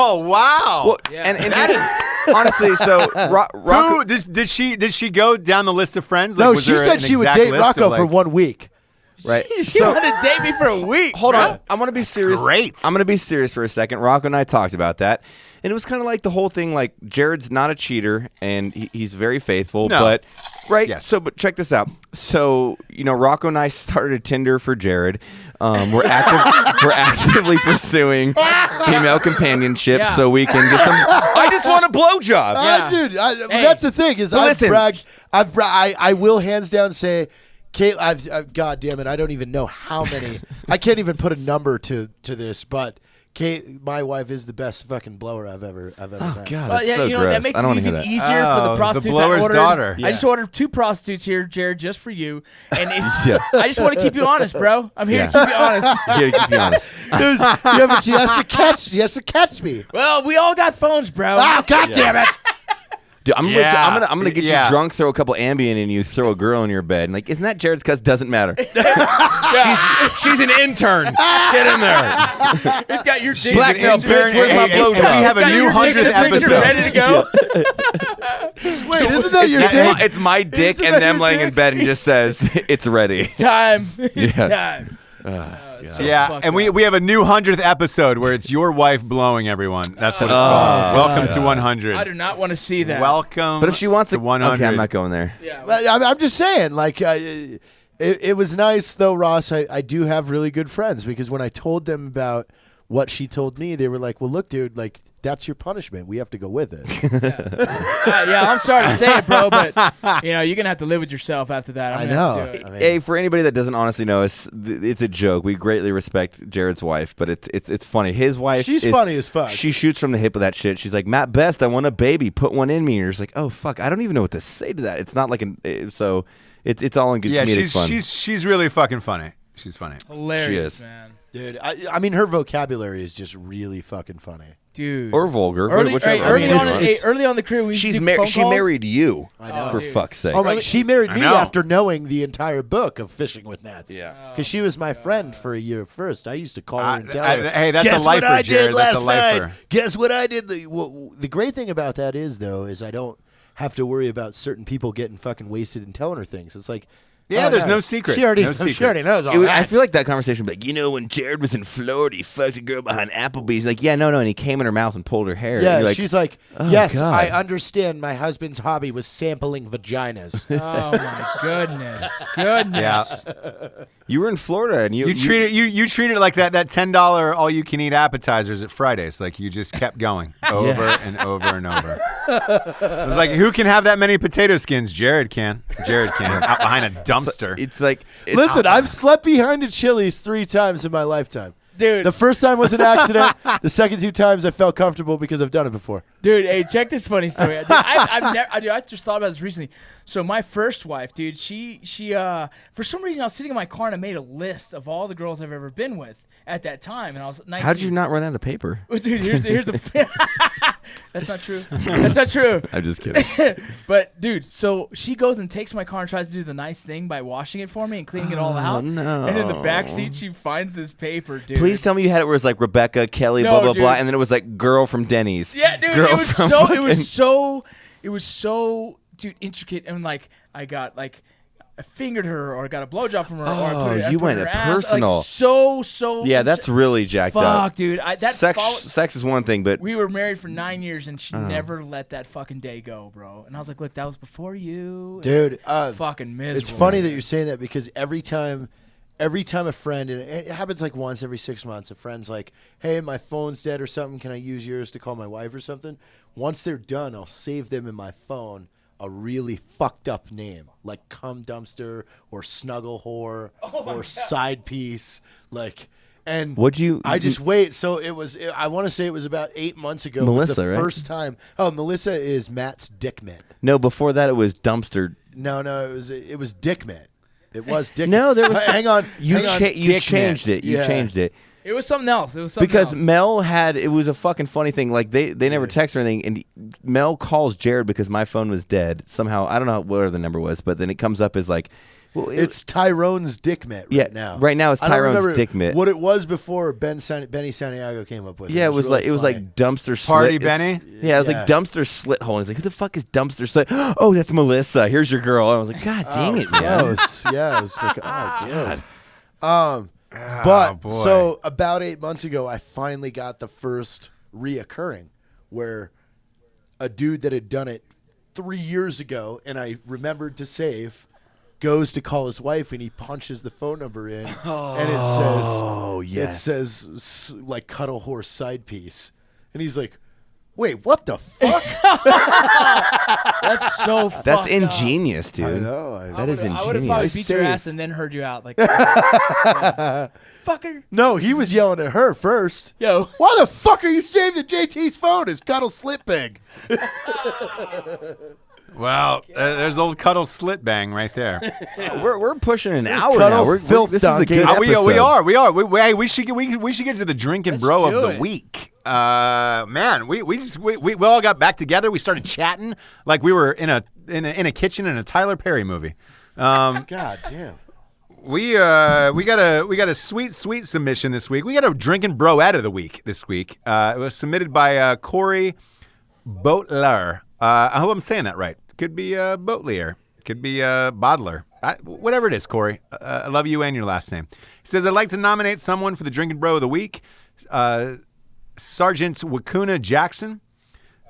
Oh wow! Well, Yeah. and That is honestly, so Rocco, who did she go down the list of friends? Like, No, was she there said an she would exact date list of, Rocco for like- 1 week. right? she So wanted to date me for a week. hold bro. on, I'm gonna be serious. Great. I'm gonna be serious for a second. Rocco and I talked about that, and it was kind of like the whole thing. Like Jared's not a cheater, and he's very faithful. No. But right, Yes. so but check this out. So Rocco and I started Tinder for Jared. We're actively pursuing female companionship Yeah. so we can get some. I just want a blowjob. Yeah. Dude, Hey. that's the thing is But listen. I will hands down say, Kate, God damn it, I don't even know how many. I can't even put a number to this, but Kate, my wife is the best fucking blower I've ever Oh met. God, Well, that's so gross. that makes I don't it want to even hear that. easier for Oh, the the prostitutes. blower's I ordered, daughter. I just ordered 2 prostitutes here, Jared, just for you. And it's, Yeah. I just want to keep you honest, bro. I'm here to Yeah. keep you honest. Here, to keep you honest. Yeah, but she has to catch me. Well, we all got phones, bro. Oh, God damn it. Dude, I'm gonna get Yeah. you drunk, throw a couple Ambien in you, throw a girl in your bed, and like, isn't that Jared's cuz? Doesn't matter. she's an intern. Get in there. It's got your dick. Blackmail She's an bitch. Where's my intern. blowjob? We have a Got new your dick 100th and picture episode. ready to go. Wait, isn't that your It's dick? it's my dick Isn't and that them your laying in dick? bed and just says it's ready. Time. It's Yeah. time. So Yeah, fucked and up. we have a new 100th episode where it's your wife blowing everyone. That's what it's called. Welcome to 100. I do not want to see that. Welcome. But if she wants to to, 100. okay, I'm not going there. Yeah. But I'm just saying, like, it was nice though, Ross. I do have really good friends because when I told them about what she told me, they were like, well, look, dude, like, that's your punishment. We have to go with it. Yeah, I'm sorry to say it, bro, but you're gonna have to live with yourself after that. I I'm gonna know. have to do it. I mean, Hey, for anybody that doesn't honestly know, it's a joke. We greatly respect Jared's wife, but it's funny. His wife, she's funny as fuck. She shoots from the hip with that shit. She's like, Matt Best, I want a baby. Put one in me. And you're just like, oh fuck, I don't even know what to say to that. It's not like so. It's all in good comedic fun. She's really fucking funny. She's funny. Hilarious, She is. man. Dude, I mean, her vocabulary is just really fucking funny. Dude. Or vulgar. Early, whichever. early on the career, we She used to do phone she calls. married you. I know. For dude. fuck's sake. Oh, like she married I me know. after knowing the entire book of Fishing with Nets. Yeah. Because she was my friend for a year first. I used to call her and tell her, hey, that's guess a lifer, what I Jared. did That's last a lifer. night. Guess what I did? The great thing about that is, though, is I don't have to worry about certain people getting fucking wasted and telling her things. It's like, Yeah, oh, there's no secrets. She already, No she already secrets. knows all I that. feel like that conversation would be like, when Jared was in Florida, he fucked a girl behind Applebee's. He's like, yeah, no, and he came in her mouth and pulled her hair. Yeah, And you're like, she's like, oh, yes, God. I understand. My husband's hobby was sampling vaginas. Oh my goodness. Yeah. you were in Florida and You treated it like that $10 all you can eat appetizers at Fridays. Like you just kept going over and over and over. It was like, who can have that many potato skins? Jared can. Out behind a dumpster. It's like, Listen, I've slept behind a Chili's 3 times in my lifetime. Dude. The first time was an accident. The second 2 times I felt comfortable because I've done it before. Dude, hey, check this funny story. Dude, I just thought about this recently. So my first wife, dude, she for some reason I was sitting in my car and I made a list of all the girls I've ever been with at that time, and I was 19. how did you not run out of paper? Dude, here's the. That's not true. That's not true. I'm just kidding. But dude, so she goes and takes my car and tries to do the nice thing by washing it for me and cleaning it all out. no. And in the back seat, she finds this paper, dude. Please tell me you had it where it was like Rebecca, Kelly, No, blah, blah, dude. blah, and then it was like girl from Denny's. Yeah, dude, Girl it was from so, fucking- it was so, dude, intricate, and like I got like. I fingered her, or got a blowjob from her, or I put it, I you put went her it ass, personal. Like, so. Yeah, that's really jacked fuck, up. dude. Sex is one thing, but We were married for 9 years, and she never let that fucking day go, bro. And I was like, look, that was before you, Dude, fucking miserable. it's funny that you're saying that because every time a friend, and it happens like once every 6 months, a friend's like, hey, my phone's dead or something. Can I use yours to call my wife or something? Once they're done, I'll save them in my phone a really fucked up name like cum dumpster or snuggle whore or side piece. Like, and Would you- I just wait. So I want to say it was about 8 months ago. Melissa, was the right? first time. Oh, Melissa is Matt's dick mitt. no, before that it was dumpster. No, it was dick mitt. It was dick. No, there was hang on. You hang on. you changed it. You Yeah. changed it. It was something else. It was something Because else. Mel it was a fucking funny thing. Like they never text or anything, and Mel calls Jared because my phone was dead somehow. I don't know where the number was, but then it comes up as like, well, It's Tyrone's dick mitt right now. Right now it's I don't Tyrone's remember dick mitt. What it was before Benny Santiago came up with it. Yeah, it was really like funny. dumpster slit. Party It's- Benny? Yeah, it was Yeah. like dumpster slit hole. And he's like, who the fuck is dumpster slit? Oh, that's Melissa. Here's your girl. And I was like, God dang it, man. Gross. Yeah, it was like, oh, God. But boy. so about 8 months ago, I finally got the first reoccurring where a dude that had done it 3 years ago, and I remembered to save, goes to call his wife, and he punches the phone number in, and it says, Oh, yes. it says like cuddle horse side piece, and he's like, wait, what the fuck? That's so fucked That's up. ingenious, dude. know. That is I would have probably ingenious. beat your saved. ass and then heard you out. Like, yeah. Fucker. No, he was yelling at her first. Yo. Why the fuck are you saving JT's phone? His cuddle slit big. Well, there's old cuddle slit bang right there. We're pushing an hour cuddle now. filth This is a donkey. good We episode. are. Hey, we should get to the drinking Let's bro do of the it. week. Man, we all got back together. We started chatting like we were in a kitchen in a Tyler Perry movie. God damn. We got a sweet submission this week. We got a drinking bro out of the week this week. It was submitted by Corey Boatler. I hope I'm saying that right. Could be Boatlier. Could be Bodler. Whatever it is, Corey. I love you and your last name. He says, I'd like to nominate someone for the Drinking Bro of the Week. Sergeant Wakuna Jackson.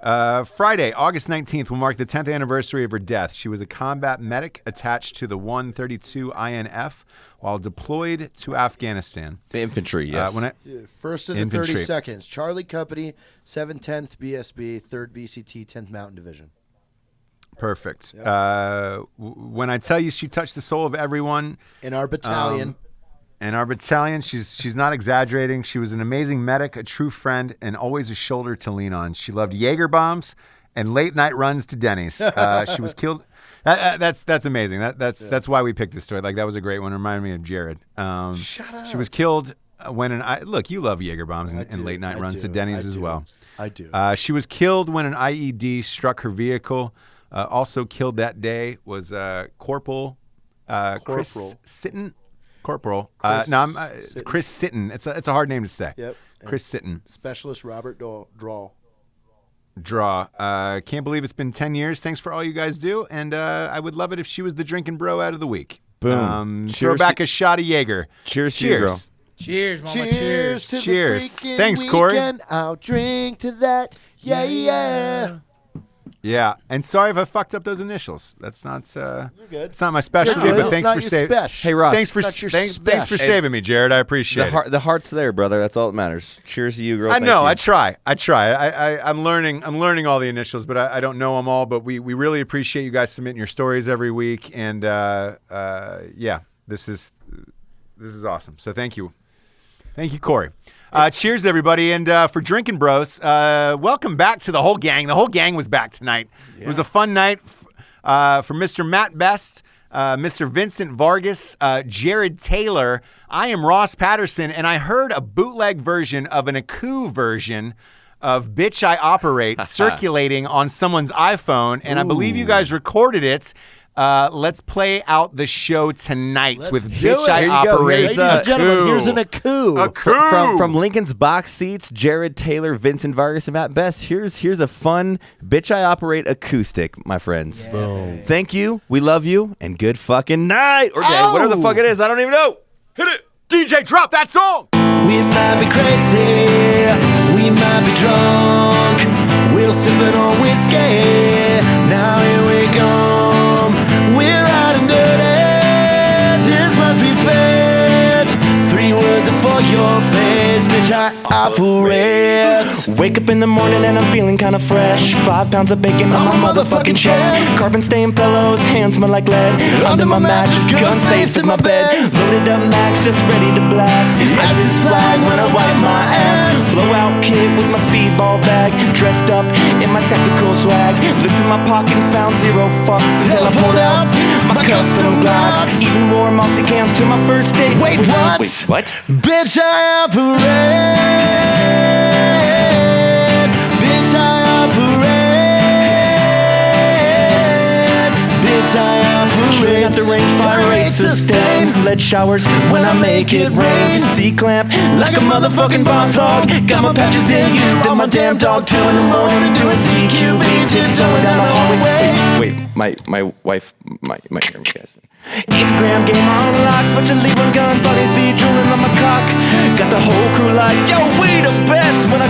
Friday, August 19th, will mark the 10th anniversary of her death. She was a combat medic attached to the 132 INF while deployed to Afghanistan. Infantry, yes. First of the Infantry. 30 seconds. Charlie Company, 710th BSB, 3rd BCT, 10th Mountain Division. Perfect. Yep. When I tell you she touched the soul of everyone In our battalion. She's not exaggerating. She was an amazing medic, a true friend, and always a shoulder to lean on. She loved Jaeger bombs and late night runs to Denny's. She was killed. That's amazing. That's why we picked this story. Like, that was a great one. It reminded me of Jared. Shut up. She was killed when look, you love Jaeger bombs and late night runs to Denny's as well. I do. She was killed when an IED struck her vehicle. Also killed that day was Corporal Chris Sitton. Corporal. Chris Sitton. It's a hard name to say. Yep. Chris Sitton. Specialist Robert Draw. Can't believe it's been 10 years. Thanks for all you guys do. And I would love it if she was the drinking bro out of the week. Boom. Throw back a shot of Jaeger. Cheers to you, girl. Cheers, mama. Cheers to Cheers. the freaking Thanks, Corey. weekend. I'll drink to that. Yeah. Yeah, and sorry if I fucked up those initials. That's not. You're good. It's not my specialty, You're good. but It's thanks not for your saving. spesh. Hey, Ross. Thanks for It's not your thanks for spesh. saving me, Jared. I appreciate it. The heart's there, brother. That's all that matters. Cheers to you, girl. I Thank know. you. I try. I'm learning all the initials, but I don't know them all. But we really appreciate you guys submitting your stories every week, and yeah, this is awesome. So thank you, Corey. Cheers, everybody, and for Drinkin' Bros, welcome back to the whole gang. The whole gang was back tonight. Yeah. It was a fun night for Mr. Matt Best, Mr. Vincent Vargas, Jared Taylor. I am Ross Patterson, and I heard a bootleg version of an Aku version of Bitch I Operate circulating on someone's iPhone, and I believe you guys recorded it. Let's play out the show tonight with Bitch I Operate. Ladies and gentlemen, here's an Aku. From Lincoln's box seats, Jared Taylor, Vincent Vargas, and Matt Best. Here's a fun Bitch I Operate acoustic, my friends. Yeah. Boom. Thank you. We love you. And good fucking night. Or day. Whatever the fuck it is. I don't even know. Hit it. DJ, drop that song. We might be crazy. We might be drunk. We're sipping on whiskey. Now here we come. We're out and dirty. This must be fate. 3 words for your face. Bitch, I operate. Wake up in the morning and I'm feeling kinda fresh. 5 pounds of bacon on my motherfucking chest. Carbon stained pillows, hands smell like lead. Under my mattress, gun safe is my bed. Loaded up max, just ready to blast. Isis flag when I wipe my ass. Blowout kid with my speedball bag. Dressed up in my tactical swag. Looked in my pocket and found 0 fucks until I pulled out my custom Glocks. Even wore multicams to my first date. Wait, what? Wait, what? Bitch, I operate. Bitch, I operate. Bitch, I operate. Shooting at the range, fire rate sustain. Lead showers when I make it rain. C-clamp like a motherfucking boss hog. Got my patches in you and my damn dog 2 in the morning doing CQB, tiptoeing down the hallway. Wait, my wife might hear me, guys. Instagram game on locks, bunch of Libra gun buddies be drooling on my cock. Got the whole crew like, yo, we the best. When I